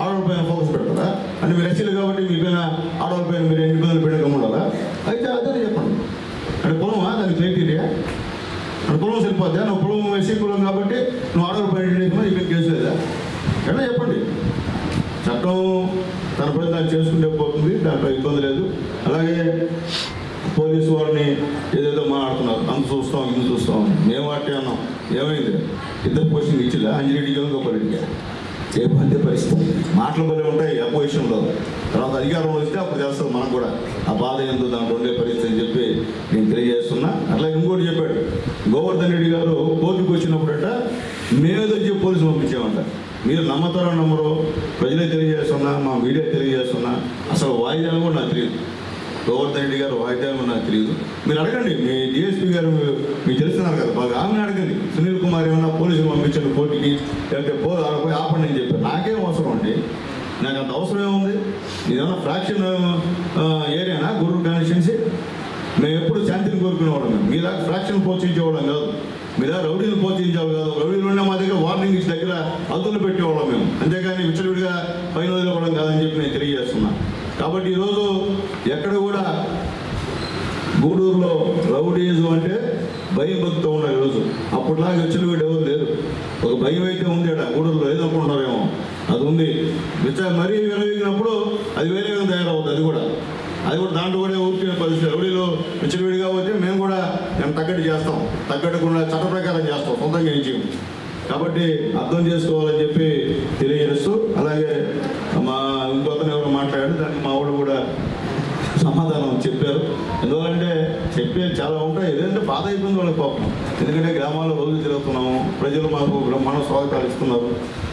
ఆడవాళ్ళ పైన ఫోకస్ పెడతారా? అంటే మీరు ఎస్సీలు కాబట్టి మీ పైన ఆడవాళ్ళ పైన మీరు ఎన్ని ఇబ్బందులు పెట్టడం ఉండాలా? అయితే అదే చెప్పండి, అంటే కులమా దాని క్రైటీరియా? అంటే కులం సరిపోద్దా? నువ్వు కులం ఎస్సీ కులం కాబట్టి నువ్వు ఆడవాళ్ళ పైన ఇక్కడ కేసు లేదా? ఎట్లా చెప్పండి. చట్టం తన పని దాన్ని చేసుకుంటే పోతుంది, దాంట్లో ఇబ్బంది లేదు. అలాగే పోలీసు వారిని ఏదేదో మాట్లాడుతున్నారు, అంత చూస్తాం ఇన్ని చూస్తాం. మేము వాటి అన్నాం, ఏమైంది? 2 పోస్టింగ్ ఇచ్చిలా, అంజిరెడ్డిగా గొప్పరెడ్డిగా చేయబోతే పరిస్థితి. మాటలు బలే ఉంటాయి అపోజిషన్లో, తర్వాత అధికారంలో వస్తే అప్పుడు తెలుస్తుంది మనకు కూడా ఆ బాధ ఏందో దాంట్లో ఉండే పరిస్థితి అని చెప్పి నేను తెలియజేస్తున్నా. అట్లాగే ఇంకోటి చెప్పాడు గోవర్ధన్ రెడ్డి గారు, కోర్టుకు వచ్చినప్పుడట మేమేదో చెప్పి పోలీసు పంపించామంట. మీరు నమ్మతారో నమ్మరో, ప్రజలే తెలియజేస్తున్నా, మా మీడియా తెలియజేస్తున్నా, అసలు వాయిదాలు కూడా నాకు తెలియదు. గోవర్ధన్ రెడ్డి గారు వాయిదాలు నాకు తెలియదు. మీరు అడగండి, మీ డిఎస్పీ గారు మీకు తెలుస్తున్నారు కదా, బాగా ఆమెను అడగండి. సునీల్ కుమార్ ఏమన్నా పోలీసులు పంపించండి కోర్టుకి, లేకపోతే పోయి ఆపండి అని చెప్పారు. నాకేం అవసరం అండి, నాకు అంత అవసరం ఏముంది? ఇదేమన్నా ఫ్రాక్షన్ ఏరియానా గూడూరు కాన్స్టిట్యున్సీ? మేము ఎప్పుడు శాంతిని కోరుకునేవాళ్ళం, మేము మీలాగా ఫ్రాక్షన్ ప్రోత్సహించేవాళ్ళం కాదు, మీలా రౌడీలు ప్రోత్సహించేవాళ్ళు కాదు. రౌడీలు ఉండే మా దగ్గర వార్నింగ్ ఇచ్చి దగ్గర అదులు పెట్టేవాళ్ళం మేము, అంతేగాని విచ్చలవిడిగా పైన వదిలేవాళ్ళం కాదని చెప్పి నేను తెలియజేస్తున్నా. కాబట్టి ఈరోజు ఎక్కడ కూడా గూడూరులో రౌడీజం అంటే భయం భక్తితో ఉన్నారు. ఈరోజు అప్పటిలాగా విచ్చలవిడి ఎవరు లేరు, ఒక భయం అయితే ఉంది. గూడూరులో ఏదనుకుంటున్నారేమో అది ఉంది. మరీ విరవీగినప్పుడు అది వేరే విధంగా తయారవుతుంది. అది కూడా దాంట్లో కూడా ఊరికే పరిస్థితి. ఎవరిలో విచ్చలవిడిగా వచ్చి మేము కూడా తగ్గట్టు చేస్తాం, తగ్గట్టుకుండా చట్ట ప్రకారం చేస్తాం, సొంతంగా ఏం చేయం. కాబట్టి అర్థం చేసుకోవాలని చెప్పి తెలియజేస్తూ, అలాగే మా ఇంకొకరిని ఎవరు మాట్లాడారు, దానికి మా వాళ్ళు కూడా సమాధానం చెప్పారు. ఎందుకంటే చెప్పేది చాలా ఉంటాయి. ఏదంటే బాధ అయిపోయింది వాళ్ళకి పాపం. ఎందుకంటే గ్రామాల్లో రోజులు తిరుగుతున్నాము, ప్రజలు మాకు బ్రహ్మాండ స్వాగతాలు ఇస్తున్నారు,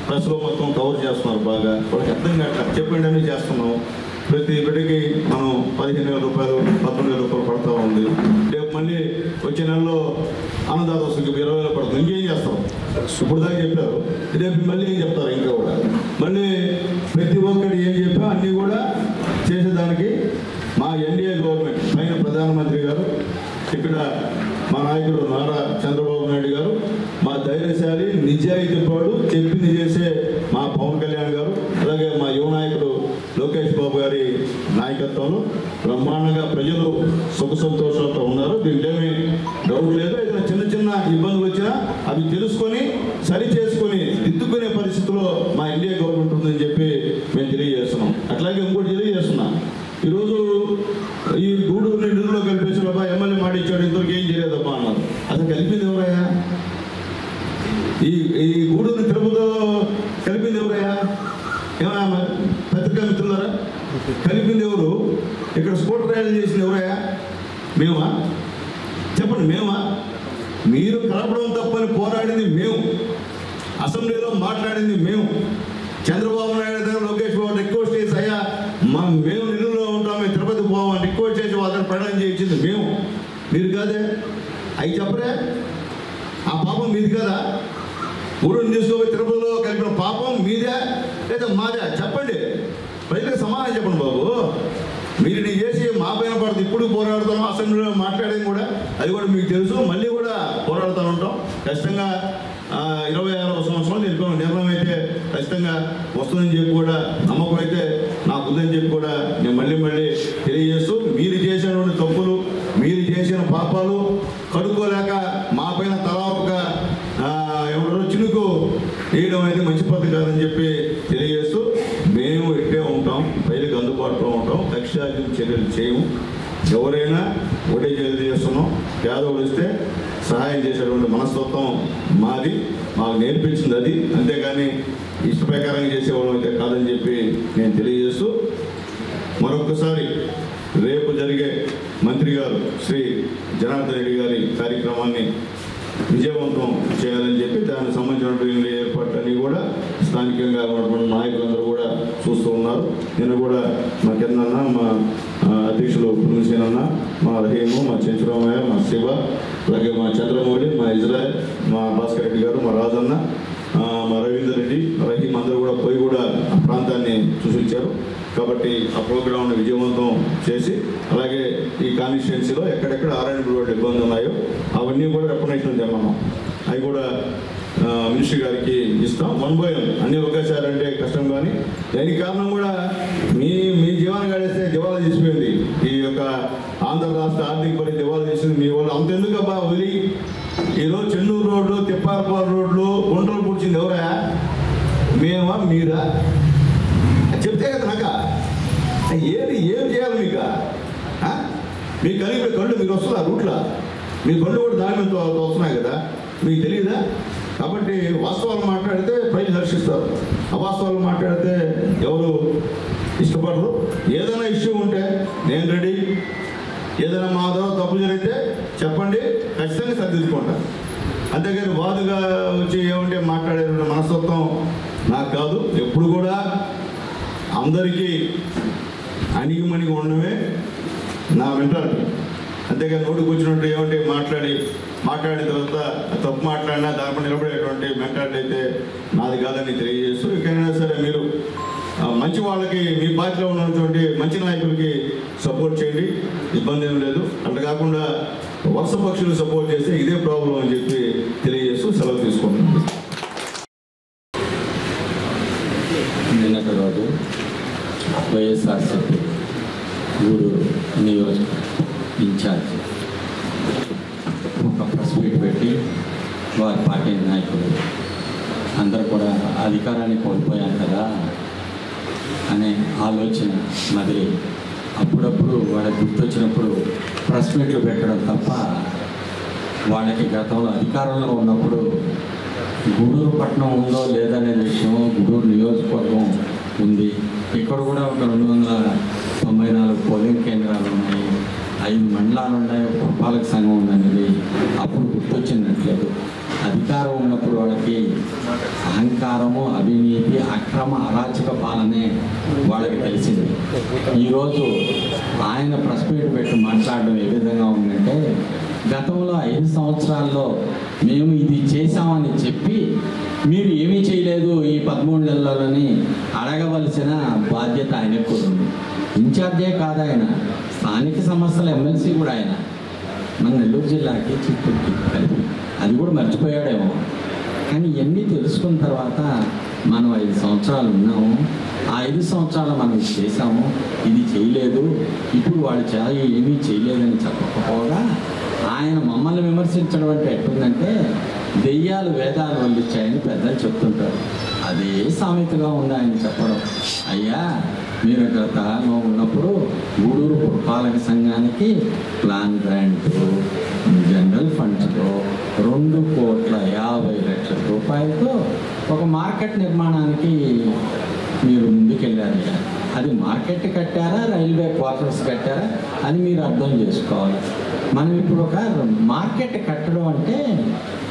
ప్రెస్లో మొత్తం కవర్ చేస్తున్నారు బాగా. వాళ్ళకి అర్థం కాక చెప్పండి చేస్తున్నాము. ప్రతి బిడ్డకి మనం 15,000 రూపాయలు 19,000 రూపాయలు పడతా ఉంది. రేపు మళ్ళీ వచ్చే నెలలో అన్నదాత వస్తుంది 20,000 పడుతుంది. ఇంకేం చేస్తాం? ఇప్పుడు దాకా చెప్పారు, రేపు మళ్ళీ ఏం చెప్తారు? ఇంకా కూడా మళ్ళీ ప్రతి ఒక్కటి ఏం చెప్పా అన్నీ కూడా చేసేదానికి మా ఎన్డీఏ గవర్నమెంట్ పైన ప్రధానమంత్రి గారు, ఇక్కడ మా నాయకుడు నారా చంద్రబాబు నాయుడు గారు, మా ధైర్యశాలి నిజాయితీపాడు చెప్పింది చేసే మా పవన్ కళ్యాణ్ గారు, అలాగే మా యువ నాయకుడు లోకేష్ బాబు గారి నాయకత్వంలో బ్రహ్మాండంగా ప్రజలు సుఖ సంతోషాలతో ఉన్నారు. దీంట్లో ఏమీ డౌట్ లేదు. ఏదైనా చిన్న చిన్న ఇబ్బందులు వచ్చినా అవి తెలుసుకొని సరి చేసుకొని దిద్దుకునే పరిస్థితిలో మా ఎన్డీఏ గవర్నమెంట్ ఉందని చెప్పి మేము తెలియజేస్తున్నాం. అట్లాగే ఇంకోటి తెలియజేస్తున్నాం, ఈరోజు ఈ గూడూరు నిధుల్లో కలిపేసాడబ్బా, ఎమ్మెల్యే మాట ఇచ్చాడు, ఇంతవరకు ఏం చేయలేదబ్బా అన్నారు. అసలు కలిపింది ఎవరయ్యా? ఈ గూడూరు తిరుపతిలో కలిపింది ఎవరయ్యా? ఏమన్నా పత్రికా మిత్రులారా, కలిపింది ఎవరు? ఇక్కడ స్కూటర్ ర్యాలీ చేసింది ఎవరయ్యా? మేమా? చెప్పండి, మేమా? మీరు కలపడం తప్పని పోరాడింది మేము, అసెంబ్లీలో మాట్లాడింది మేము. చంద్రబాబు నాయుడు దగ్గర లోకేష్ బాబు రిక్వెస్ట్ చేసి, అయ్యా మేము నిధుల్లో ఉంటాం, మేము తిరుపతి పోవాలని రిక్వెస్ట్ చేసి వాళ్ళని ప్రయాణం చేయించింది మేము, మీరు కాదే. అవి చెప్పరే? ఆ పాపం మీది కదా? ఊరిని తీసుకోపోయి తిరుపతిలో కలిపిన పాపం మీదే లేదా మాదే? చెప్పండి, ప్రజలకు సమాధానం చెప్పండి బాబు. మీరు ఇది చేసి మా పైన పడుతుంది. ఇప్పుడు పోరాడుతాం, అసెంబ్లీలో మాట్లాడేది కూడా అది కూడా మీకు తెలుసు. మళ్ళీ కూడా పోరాడుతూ ఉంటాం. ఖచ్చితంగా 26వ సంవత్సరం నిర్ణయం అయితే ఖచ్చితంగా వస్తుందని చెప్పి కూడా నమ్మకం అయితే నాకు ఉందని చెప్పి కూడా నేను మళ్ళీ తెలియజేస్తూ, మీరు చేసినటువంటి తప్పులు, మీరు చేసిన పాపాలు కడుక్కోలేక మా పైన తలాపుగా ఎవరో చినుకు వేయడం అయితే మంచి పద్ధతి కాదని చెప్పి తెలియజేస్తూ, మేము ఇట్టే ఉంటాం, ప్రజలకు అందుబాటులో ఉంటాం, కక్షార్జిత చర్యలు చేయము. ఎవరైనా ఒకటే చర్యలు చేస్తున్నాం, పేదవాళ్ళు ఇస్తే సహాయం చేసేటువంటి మనస్తత్వం మాది, మాకు నేర్పించింది అది. అంతేగాని ఇష్ట ప్రకారంగా చేసేవాళ్ళం అయితే కాదని చెప్పి నేను తెలియజేస్తూ, మరొకసారి రేపు జరిగే మంత్రి గారు శ్రీ జనార్దన్ రెడ్డి గారి కార్యక్రమాన్ని విజయవంతం చేయాలని చెప్పి దానికి సంబంధించినటువంటి ఏర్పాట్లన్నీ కూడా స్థానికంగా ఉన్నటువంటి నాయకులందరూ కూడా చూస్తూ ఉన్నారు. నిన్న కూడా మా కిందన్న, మా అధ్యక్షులు పురుషేనన్న, మా రహీము, మా చెంచురామయ్య, మా శివ, అలాగే మా చంద్రమౌళి, మా ఇజ్రాయల్, మా భాస్కర్ రెడ్డి గారు, మా రాజన్న, మా రవీందర్ రెడ్డి, రహీం అందరూ కూడా పోయి కూడా ఆ ప్రాంతాన్ని చూసించారు. కాబట్టి ఆ ప్రోగ్రాంను విజయవంతం చేసి, అలాగే ఈ కాన్స్టిట్యున్సీలో ఎక్కడెక్కడ ఆర్ఎండ్ రోడ్డు ఇబ్బంది ఉన్నాయో అవన్నీ కూడా రెప్రజెంటేషన్ తెమ్మన్నాం. అవి కూడా మినిస్టర్ గారికి ఇస్తాం. 1/1 అన్ని ఒకేసారి అంటే కష్టం. కానీ దానికి కారణం కూడా మీ జీవనం గడిస్తే దివాలా చేసిపోయింది. ఈ యొక్క ఆంధ్ర రాష్ట్ర ఆర్థిక పరిస్థితి దివాలా చేసింది మీ వాళ్ళు. అంతెందుకబ్బా వదిలి ఈరోజు చెన్నూరు రోడ్లు, తిప్పారపాడు రోడ్లు, గుంటలు పూడ్చింది ఎవరా? మేమా మీరా? చెప్తే కదా నాక ఏం చేయాలి మీకు? మీకు కలిపి కళ్ళు మీరు వస్తున్నా రూట్లో, మీ కళ్ళు కూడా దాని మీద వస్తున్నాయి కదా, మీకు తెలియదా? కాబట్టి వాస్తవాలు మాట్లాడితే ప్రజలు హర్షిస్తారు, అవాస్తవాలు మాట్లాడితే ఎవరు ఇష్టపడరు. ఏదైనా ఇష్యూ ఉంటే నేను రెడీ. ఏదైనా మా ద్వారా తప్పు జరిగితే చెప్పండి, ఖచ్చితంగా సరిదిద్దుకుంటా. అంతేగాని వాదుగా వచ్చి ఏమంటే మాట్లాడే మనస్తత్వం నాకు కాదు. ఎప్పుడు కూడా అందరికీ అణిగిమణిగి ఉండడమే నా మెంటాలిటీ. అంతేగాని నోటికి వచ్చినట్టు ఏమంటే మాట్లాడిన తర్వాత తప్పు మాట్లాడినా దానిపై నిలబడేటువంటి మెంటాలిటీ అయితే నాది కాదని తెలియజేస్తూ, ఎక్కడైనా సరే మీరు మంచి వాళ్ళకి, మీ పార్టీలో ఉన్నటువంటి మంచి నాయకులకి సపోర్ట్ చేయండి, ఇబ్బంది ఏం లేదు. అట్లా కాకుండా వరుస పక్షులు సపోర్ట్ చేస్తే ఇదే ప్రాబ్లం అని చెప్పి తెలియజేస్తూ సెలవు తీసుకుంటున్నాను. నిన్నటి రోజు వైఎస్ఆర్సీపీ గూడూరు నియోజక ఇన్ఛార్జ్ ఒక ప్రెస్ మీట్ పెట్టి వారి పార్టీ నాయకులు అందరూ కూడా అధికారాన్ని కోల్పోయాం కదా అనే ఆలోచన మొదలై అప్పుడప్పుడు వాళ్ళకి గుర్తొచ్చినప్పుడు ప్రెస్ మీట్లు పెట్టడం తప్ప వాళ్ళకి గతంలో అధికారంలో ఉన్నప్పుడు గూడూరు పట్టణం ఉందో లేదనే విషయం, గూడూరు నియోజకవర్గం ఉంది, ఇక్కడ కూడా ఒక 294 పోలింగ్ కేంద్రాలు ఉన్నాయి, 5 మండలాలు ఉన్నాయి, ఒక పురపాలక సంఘం ఉందనేది అప్పుడు గుర్తొచ్చినట్లేదు. అధికారం ఉన్నప్పుడు వాళ్ళకి అహంకారము, అవినీతి, అక్రమ అరాచక పాలనే వాళ్ళకి తెలిసింది. ఈరోజు ఆయన ప్రెస్ మీట్ పెట్టి మాట్లాడడం ఏ విధంగా ఉందంటే, గతంలో 5 సంవత్సరాల్లో మేము ఇది చేశామని చెప్పి మీరు ఏమీ చేయలేదు ఈ 13 నెలలని అడగవలసిన బాధ్యత ఆయనకు ఉంది. ఇన్ఛార్జే కాదు ఆయన, స్థానిక సంస్థల ఎమ్మెల్సీ కూడా ఆయన, మన నెల్లూరు జిల్లాకి చిత్తూరుకి కలిపి. అది కూడా మర్చిపోయాడేమో. కానీ ఇవన్నీ తెలుసుకున్న తర్వాత మనం 5 సంవత్సరాలు ఉన్నాము, ఆ 5 సంవత్సరాలు మనం చేసాము, ఇది చేయలేదు, ఇప్పుడు వాళ్ళు ఏమీ చేయలేదని చెప్పకపోగా ఆయన మమ్మల్ని విమర్శించడం అంటే ఎట్టుందంటే దెయ్యాలు వేదాలు వల్లించాయని పెద్దలు చెప్తుంటారు. అదే సామెతగా ఉంది ఆయన చెప్పడం. అయ్యా, మీరు గతంలో ఉన్నప్పుడు గూడూరు పురపాలక సంఘానికి ప్లాన్ గ్రాంట్ జనరల్ ఫండ్స్లో 2,50,00,000 రూపాయలతో ఒక మార్కెట్ నిర్మాణానికి మీరు ముందుకెళ్ళారు. అది మార్కెట్ కట్టారా, రైల్వే క్వార్టర్స్ కట్టారా అని మీరు అర్థం చేసుకోవాలి. మనం ఇప్పుడు ఒక మార్కెట్ కట్టడం అంటే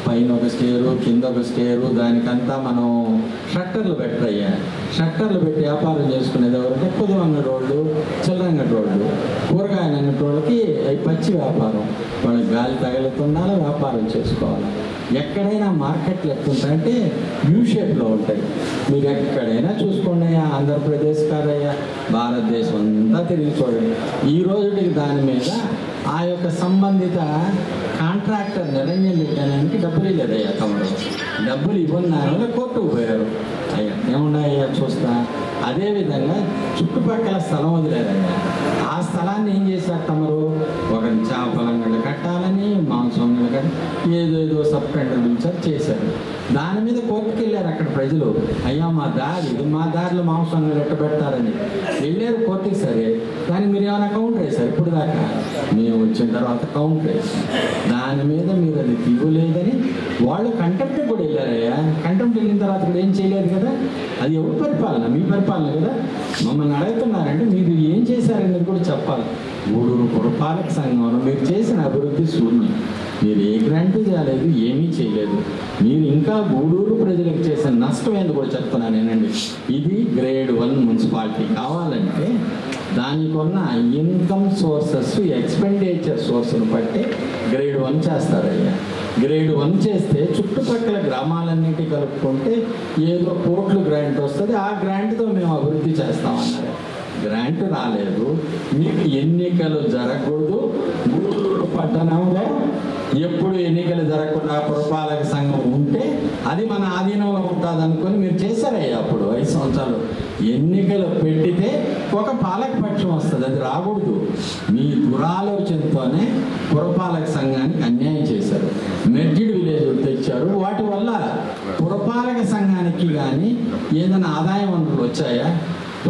పైన ఒక స్టేరు, కింద ఒక స్టేరు, దానికంతా మనం షట్టర్లు పెట్టయ్యా. షట్టర్లు పెట్టి వ్యాపారం చేసుకునేది ఎవరంటే పొదువంగడి రోడ్లు, చిల్లరంగడి రోడ్లు, కూరగాయలు అనే వాళ్ళకి పచ్చి వ్యాపారం, వాళ్ళకి గాలి తగులుతుండాలి, వ్యాపారం చేసుకోవాలి. ఎక్కడైనా మార్కెట్లు ఎట్లుంటాయంటే యూ షేప్లో ఉంటాయి. మీరు ఎక్కడైనా చూసుకోండి, ఆంధ్రప్రదేశ్ కాదయ్యా, భారతదేశం అంతా తిరిగి చూడండి. ఈ రోజుకి దాని మీద ఆ యొక్క సంబంధిత కాంట్రాక్టర్ నిరంజన్ రెడ్డి అనేకి డబ్బులు ఇవ్వలేదయ్యా. తమ్ముడు డబ్బులు ఇవ్వని దానివల్ల కోర్టుకు పోయారు. అయ్యా ఏమున్నాయ్యా చూస్తా. అదేవిధంగా చుట్టుపక్కల స్థలం వదిలేదయ్యా. ఆ స్థలాన్ని ఏం చేశారు తమరు, ఒకరి చేపలంగళ్ళు కట్టాలని, మాంసం కట్టి ఏదో సబ్ టెండర్ పిలిచారు, చేశారు. దాని మీద కోర్టుకు వెళ్ళారు అక్కడ ప్రజలు. అయ్యా మా దారి ఇది, మా దారిలో మాంసం ఎట్ట పెడతారని వెళ్ళారు కోర్టుకి. సరే, దానికి మీరు ఏమైనా కౌంటర్ వేశారు? ఇప్పుడు దాకా మేము వచ్చిన తర్వాత కౌంటర్ వేసాం. దాని మీద మీరు అది తీయలేదని వాళ్ళు కంటెంప్ట్ కూడా వెళ్ళారయ్యా. కంటెంప్ట్ వెళ్ళిన తర్వాత కూడా ఏం చేయలేదు కదా. అది ఎవరి పరిపాలన? మీ పరిపాలన కదా. మమ్మల్ని అడుగుతున్నారంటే మీరు ఏం చేశారనేది కూడా చెప్పాలి. గూడూరు పురపాలక సంఘంలో మీరు చేసిన అభివృద్ధి శూన్యం. మీరు ఏ గ్రాంట్ చేయలేదు, ఏమీ చేయలేదు. మీరు ఇంకా గూడూరు ప్రజలకు చేసిన నష్టం ఏందో కూడా చెప్తున్నాను నేనండి. ఇది గ్రేడ్ 1 మున్సిపాలిటీ కావాలంటే దానికి ఉన్న ఇన్కమ్ సోర్సెస్, ఎక్స్పెండిచర్ సోర్స్ను బట్టి గ్రేడ్ 1 చేస్తారయ్యా. గ్రేడ్ 1 చేస్తే చుట్టుపక్కల గ్రామాలన్నింటి కలుపుకుంటే ఏదో కోట్లు గ్రాంట్ వస్తుంది. ఆ గ్రాంట్తో మేము అభివృద్ధి చేస్తామన్నారు. గ్రాంట్ రాలేదు. మీకు ఎన్నికలు జరగకూడదు. గూడూరు పట్టణంలో ఎప్పుడు ఎన్నికలు జరగకుండా పురపాలక సంఘం ఉంటే అది మన ఆధీనంలో ఉంటుంది అనుకొని మీరు చేశారయ్యా. అప్పుడు 5 సంవత్సరాలు ఎన్నికలు పెట్టితే ఒక పాలక పక్షం వస్తుంది, అది రాకూడదు. మీ దురాలోచనతోనే పురపాలక సంఘానికి అన్యాయం చేశారు. మెర్జిడ్ విలేజ్ తెచ్చారు. వాటి వల్ల పురపాలక సంఘానికి కానీ ఏదైనా ఆదాయ వనరులు వచ్చాయా?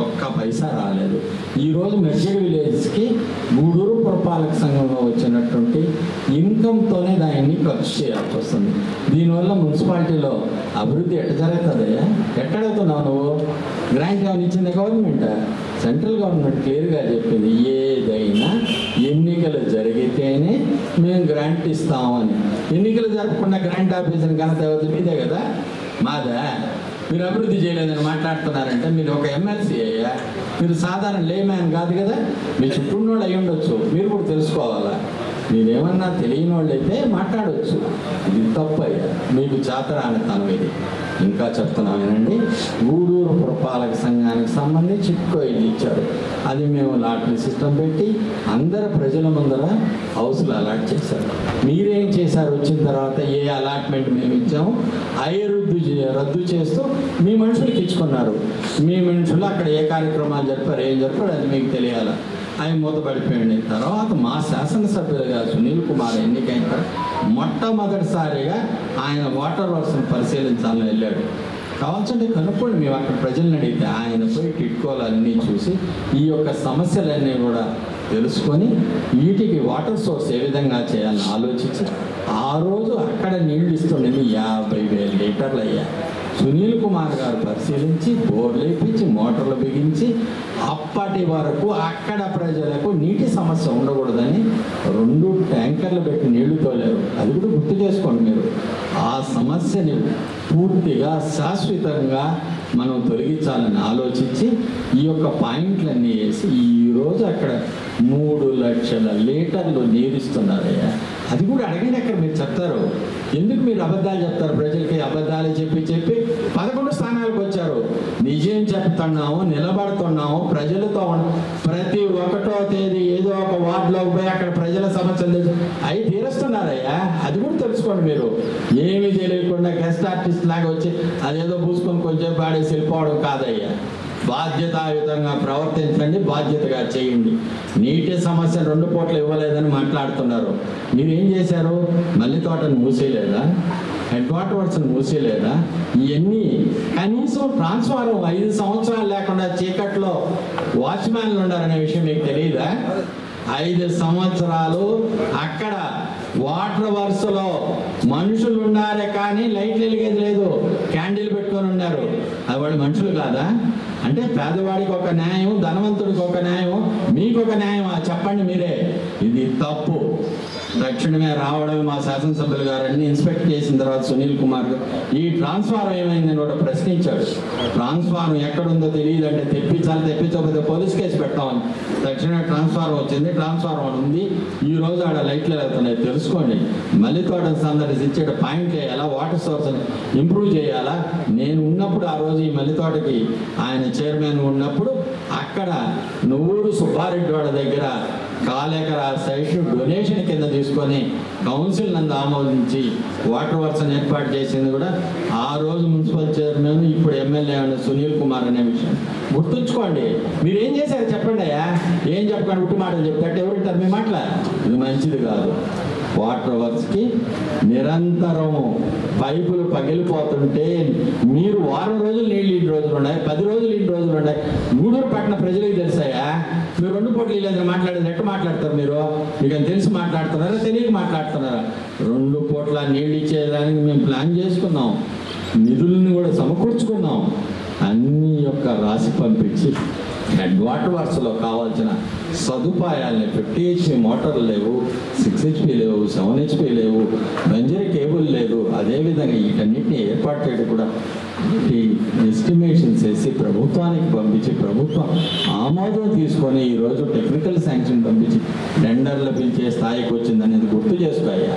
ఒక్క పైసా రాలేదు. ఈరోజు మెర్జిడ్ విలేజ్కి గూడూరు పురపాలక సంఘంలో వచ్చినటువంటి ఇన్కమ్తోనే దాన్ని ఖర్చు చేయాల్సి వస్తుంది. దీనివల్ల మున్సిపాలిటీలో అభివృద్ధి ఎట్ట జరుగుతుందయ్యా? ఎట్టడుగుతున్నావు నువ్వు? గ్రాంట్ ఏమైనా ఇచ్చింది గవర్నమెంట్? సెంట్రల్ గవర్నమెంట్ క్లియర్గా చెప్పింది, ఏదైనా ఎన్నికలు జరిగితేనే మేము గ్రాంట్ ఇస్తామని. ఎన్నికలు జరగకుండా గ్రాంట్ ఆఫీసర్ ఘనత ఎవరిది? మీదే కదా, మాదా? మీరు అభివృద్ధి చేయలేదని మాట్లాడుతున్నారంటే మీరు ఒక ఎమ్మెల్సీ అయ్యా, మీరు సాధారణ లేమ్యాన్ కాదు కదా. మీ చుట్టూ వాళ్ళు అయి ఉండొచ్చు, మీరు కూడా తెలుసుకోవాలా. మీరేమన్నా తెలియని వాళ్ళు అయితే మాట్లాడవచ్చు. ఇది తప్పు అయ్యా, మీకు చేతరానితనం ఇది. ఇంకా చెప్తున్నామేనండి, గూడూరు పురపాలక సంఘానికి సంబంధించి చిక్కో ఇల్లు ఇచ్చారు. అది మేము లాటరీ సిస్టమ్ పెట్టి అందరు ప్రజల ముందర హౌస్లు అలాట్ చేశారు. మీరేం చేశారు? వచ్చిన తర్వాత ఏ అలాట్మెంట్ మేము ఇచ్చాము అవి రద్దు చేస్తూ మీ మనుషులకి ఇచ్చుకున్నారు. మీ మనుషులు అక్కడ ఏ కార్యక్రమాలు జరిపారు, ఏం జరిపారు అది మీకు తెలియాలి. అవి మూతపడిపోయింది. తర్వాత మా శాసనసభ్యులుగా సునీల్ కుమార్ ఎన్నికైన తర్వాత మొట్టమొదటిసారిగా ఆయన వాటర్ వర్క్స్ని పరిశీలించాలని వెళ్ళాడు. కావాల్సింటే కనుక్కోండి, మేము అక్కడ ప్రజలను అడిగితే ఆయన పోయి టిట్కోలన్నీ చూసి ఈ యొక్క సమస్యలన్నీ కూడా తెలుసుకొని వీటికి వాటర్ సోర్స్ ఏ విధంగా చేయాలని ఆలోచించి ఆ రోజు అక్కడ నీళ్లు ఇస్తుండేది 50,000 లీటర్లు అయ్యా. సునీల్ కుమార్ గారు పరిశీలించి బోర్లు వేయించి మోటార్లు బిగించి అప్పటి వరకు అక్కడ ప్రజలకు నీటి సమస్య ఉండకూడదని 2 ట్యాంకర్లు పెట్టి నీళ్లు తోలేరు. అది కూడా గుర్తు చేసుకోండి మీరు. ఆ సమస్యని పూర్తిగా శాశ్వతంగా మనం తొలగించాలని ఆలోచించి ఈ యొక్క పాయింట్లన్నీ వేసి ఈరోజు అక్కడ 3 లక్షల లీటర్లు నీరుస్తున్నారయ్యా. అది కూడా అడగండి. అక్కడ మీరు చెప్తారు, ఎందుకు మీరు అబద్ధాలు చెప్తారు ప్రజలకి? అబద్ధాలు చెప్పి 11 స్థానాలకు వచ్చారు. నిజం చెప్తున్నాము, నిలబడుతున్నాము, ప్రజలతో ప్రతి 1వ తేదీ ఏదో ఒక వార్డులోకి పోయి అక్కడ ప్రజల సమస్యలు అవి తీరుస్తున్నారయ్యా. అది కూడా తెలుసుకోండి మీరు. ఏమీ తెలియకుండా గెస్ట్ ఆర్టిస్ట్ లాగా వచ్చి అదేదో పూసుకొని కొంచెం పాడేసి వెళ్ళిపోవడం కాదయ్యా. బాధ్యతాయుతంగా ప్రవర్తించండి, బాధ్యతగా చేయండి. నీటి సమస్య 2 పూటలు ఇవ్వలేదని మాట్లాడుతున్నారు. మీరు ఏం చేశారు? మల్లి తోటను మూసేయలేదా? Head water వర్క్స్ని మూసేయలేదా? ఇవన్నీ కనీసం ట్రాన్స్ఫార్మర్ 5 సంవత్సరాలు లేకుండా చీకట్లో వాచ్మ్యాన్లు ఉండారనే విషయం మీకు తెలియదా? 5 సంవత్సరాలు అక్కడ వాటర్ వర్క్స్లో మనుషులు ఉన్నారే కానీ లైట్లు వెలిగేది లేదు, క్యాండిల్ పెట్టుకొని ఉన్నారు. అది వాళ్ళు మనుషులు కాదా? అంటే పేదవాడికి ఒక న్యాయం, ధనవంతుడికి ఒక న్యాయం, మీకు ఒక న్యాయం చెప్పండి మీరే. ఇది తప్పు. తక్షణమే రావడం మా శాసనసభ్యులు గారు అన్ని ఇన్స్పెక్ట్ చేసిన తర్వాత సునీల్ కుమార్ గారు ఈ ట్రాన్స్ఫార్మర్ ఏమైందని కూడా ప్రశ్నించాడు. ట్రాన్స్ఫార్మర్ ఎక్కడుందో తెలియదంటే తెప్పించకపోతే పోలీస్ కేసు పెడతామని తక్షణమే ట్రాన్స్ఫార్మర్ వచ్చింది. ట్రాన్స్ఫార్మర్ ఉంది. ఈ రోజు ఆడ లైట్లు వెళ్తున్నాయి. తెలుసుకోండి. మల్లి తోట సందర్శించే పాయింట్ ఎలా వాటర్ సోర్స్ ఇంప్రూవ్ చేయాలా? నేను ఉన్నప్పుడు ఆ రోజు ఈ మల్లి తోటకి ఆయన చైర్మన్ ఉన్నప్పుడు అక్కడ నువ్వూరు సుబ్బారెడ్డి వాళ్ళ దగ్గర 1/4 ఎకరా సైట్ డొనేషన్ కింద తీసుకొని కౌన్సిల్ నందు ఆమోదించి వాటర్ వర్క్స్ ఏర్పాటు చేసింది కూడా ఆ రోజు మున్సిపల్ చైర్మన్, ఇప్పుడు ఎమ్మెల్యే అయిన సునీల్ కుమార్ అనే విషయం గుర్తుంచుకోండి. మీరు ఏం చేశారు చెప్పండి అయ్యా. ఏం చెప్పకండి ఉట్టి మాటలు చెప్తారు. ఎవరింటారు మీ మాటల? ఇది మంచిది కాదు. వాటర్ వర్క్స్కి నిరంతరం పైపులు పగిలిపోతుంటే మీరు వారం రోజులు నీళ్ళు ఇన్ని రోజులు ఉన్నాయి, 10 రోజులు ఇన్ని రోజులు ఉన్నాయి. గూడూరు పట్టణ ప్రజలకు తెలుసాయా? మీరు 2 పూటలు లేదని మాట్లాడేది ఎట్లా మాట్లాడతారు మీరు? మీకు తెలిసి మాట్లాడుతున్నారా, తెలియక మాట్లాడుతున్నారా? 2 పూట్ల నీళ్ళు ఇచ్చేదానికి మేము ప్లాన్ చేసుకున్నాం, నిధులను కూడా సమకూర్చుకున్నాం. అన్ని యొక్క రాసి పంపించి హెడ్ వాటర్ వర్క్స్లో కావాల్సిన సదుపాయాలని 50 HP మోటార్లు లేవు, 6 HP లేవు, 7 HP లేవు, బంజరీ కేబుల్ లేదు. అదేవిధంగా వీటన్నిటిని ఏర్పాటు చేయడం కూడా ఎస్టిమేషన్స్ వేసి ప్రభుత్వానికి పంపించి ప్రభుత్వం ఆమోదం తీసుకొని ఈరోజు టెక్నికల్ శాంక్షన్ పంపించి టెండర్లు పిలిచే స్థాయికి వచ్చిందనేది గుర్తు చేసుకోయ్యా.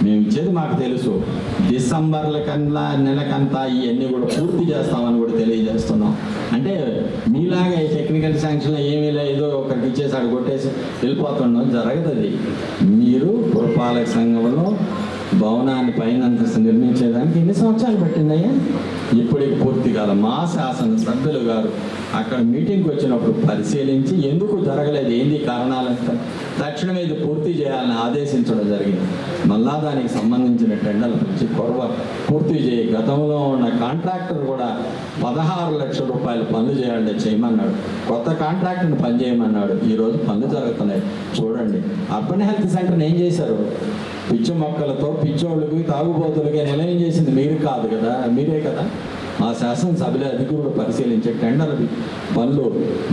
మేము ఇచ్చేది మాకు తెలుసు. డిసెంబర్ల కన్నా నెలకంతా ఇవన్నీ కూడా పూర్తి చేస్తామని కూడా తెలియజేస్తున్నాం. అంటే మీలాగా ఈ టెక్నికల్ శాంక్షన్లో ఏమీ లేదో ఒకరికి ఇచ్చేసాడు కొట్టేసి వెళ్ళిపోతున్నాం జరగదు. మీరు పురపాలక సంఘంలో భవనాన్ని పైన అంతస్తు నిర్మించేదానికి ఎన్ని సంవత్సరాలు పట్టిందయ్యా? ఇప్పటికి పూర్తి కాలం. మా శాసనసభ్యులు గారు అక్కడ మీటింగ్కి వచ్చినప్పుడు పరిశీలించి ఎందుకు జరగలేదు, ఏంది కారణాలంటే తక్షణమే ఇది పూర్తి చేయాలని ఆదేశించడం జరిగింది. మళ్ళా దానికి సంబంధించిన టెండర్లు పిలిచి పూర్తి చేయి. గతంలో ఉన్న కాంట్రాక్టర్ కూడా 16 లక్షల రూపాయలు పనులు చేయాలంటే చేయమన్నాడు. కొత్త కాంట్రాక్టర్ని పని చేయమన్నాడు. ఈరోజు పనులు జరుగుతున్నాయి. చూడండి, అర్బన్ హెల్త్ సెంటర్ని ఏం చేశారు? పిచ్చి మొక్కలతో పిచ్చోళ్ళకి తాగుబోతులకి నిలయం చేసింది మీరు కాదు కదా, మీరే కదా. మా శాసనసభ్యులు అధికారులు పరిశీలించే టెండర్లు పనులు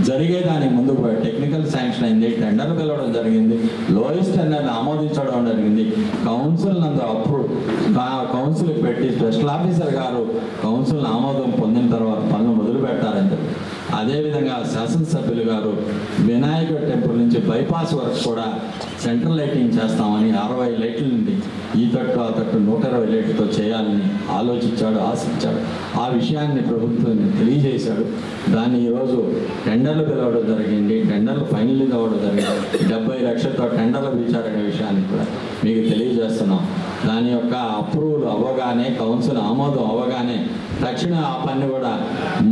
జరిగేదానికి ముందు టెక్నికల్ శాంక్షన్ అయింది, టెండర్లు పిలవడం జరిగింది, లోయెస్ట్ టెండర్ని ఆమోదించడం జరిగింది. కౌన్సిల్ నందు అప్రూవ్ కౌన్సిల్కి పెట్టి స్పెషల్ ఆఫీసర్ గారు కౌన్సిల్ ఆమోదం పొందిన తర్వాత పనులు మొదలు పెట్టారని చెప్పి అదేవిధంగా శాసనసభ్యులు గారు వినాయకుడి టెంపుల్ నుంచి బైపాస్ వరకు కూడా సెంట్రల్ లైటింగ్ చేస్తామని 60 లైట్ల నుండి ఈ తట్టు ఆ తట్టు 120 లైట్లతో చేయాలని ఆలోచించాడు, ఆశించాడు. ఆ విషయాన్ని ప్రభుత్వాన్ని తెలియజేశాడు. దాన్ని ఈరోజు టెండర్లు పిలవడం జరిగింది, టెండర్లు ఫైనల్ అవ్వడం జరిగింది. 70 లక్షలతో టెండర్లు పిలిచారనే విషయాన్ని కూడా మీకు తెలియజేస్తున్నాం. దాని యొక్క అప్రూవల్ అవ్వగానే, కౌన్సిల్ ఆమోదం అవ్వగానే తక్షణ ఆ పని కూడా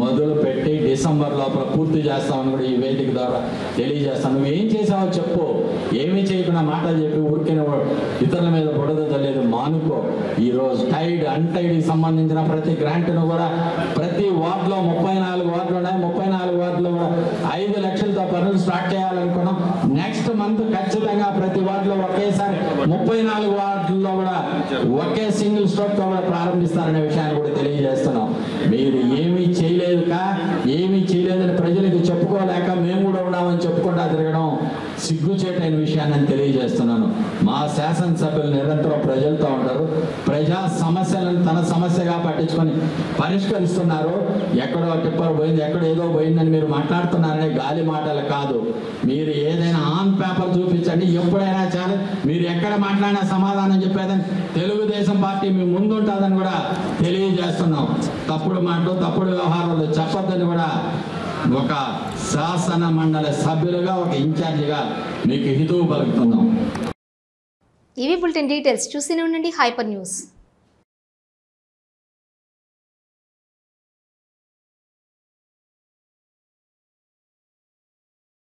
మొదలు పెట్టి డిసెంబర్ లోపల పూర్తి చేస్తామని కూడా ఈ వేదిక ద్వారా తెలియజేస్తాను. నువ్వు ఏం చేసావో చెప్పు, ఏమీ చేయకుండా మాటలు చెప్పి ఊరికే ఇతరుల మీద బుడద తెలియదు మానుకో. ఈరోజు టైడ్ అన్టైడ్కి సంబంధించిన ప్రతి గ్రాంట్ను కూడా ప్రతి వార్డులో 34 వార్డులు ఉన్నాయి. 34 వార్డులో కూడా 5 లక్షలతో పనులు స్టార్ట్ చేయాలనుకున్నాం. నెక్స్ట్ మంత్ ఖచ్చితంగా ప్రతి వార్డులో ఒకేసారి 34 వార్డుల్లో కూడా ఒకే సింగిల్ స్ట్రోక్ తో కూడా ప్రారంభిస్తారనే విషయాన్ని కూడా తెలియజేస్తున్నాం. మీరు ఏమీ చేయలేదని ప్రజలకు చెప్పుకోలేక మేము కూడా ఉన్నామని చెప్పుకుంటా తిరగడం సిగ్గుచేటైన విషయాన్ని తెలియజేస్తున్నాను. మా శాసనసభ్యులు నిరంతరం ప్రజలతో ఉంటారు. ప్రజా సమస్యలను తన సమస్యగా పట్టించుకొని పరిష్కరిస్తున్నారు. ఎక్కడో టిప్పర్ పోయింది, ఎక్కడో ఏదో పోయిందని మీరు మాట్లాడుతున్నారనే గాలి మాటలు కాదు. మీరు ఏదైనా ఆన్ పేపర్ చూపించండి, ఎప్పుడైనా చాలు. మీరు ఎక్కడ మాట్లాడినా సమాధానం చెప్పేదని తెలుగుదేశం పార్టీ మీ ముందుంటుందని కూడా తెలియజేస్తున్నాం. తప్పుడు మాటలు, తప్పుడు వ్యవహారాలు చెప్పొద్దని కూడా ఒక శాసన మండలి సభ్యులుగా, ఒక ఇన్ఛార్జిగా మీకు హితవు పలుకుతున్నాం. ఇవి బులెటిన్ డీటెయిల్స్. చూస్తూనే ఉండండి హైపర్ న్యూస్.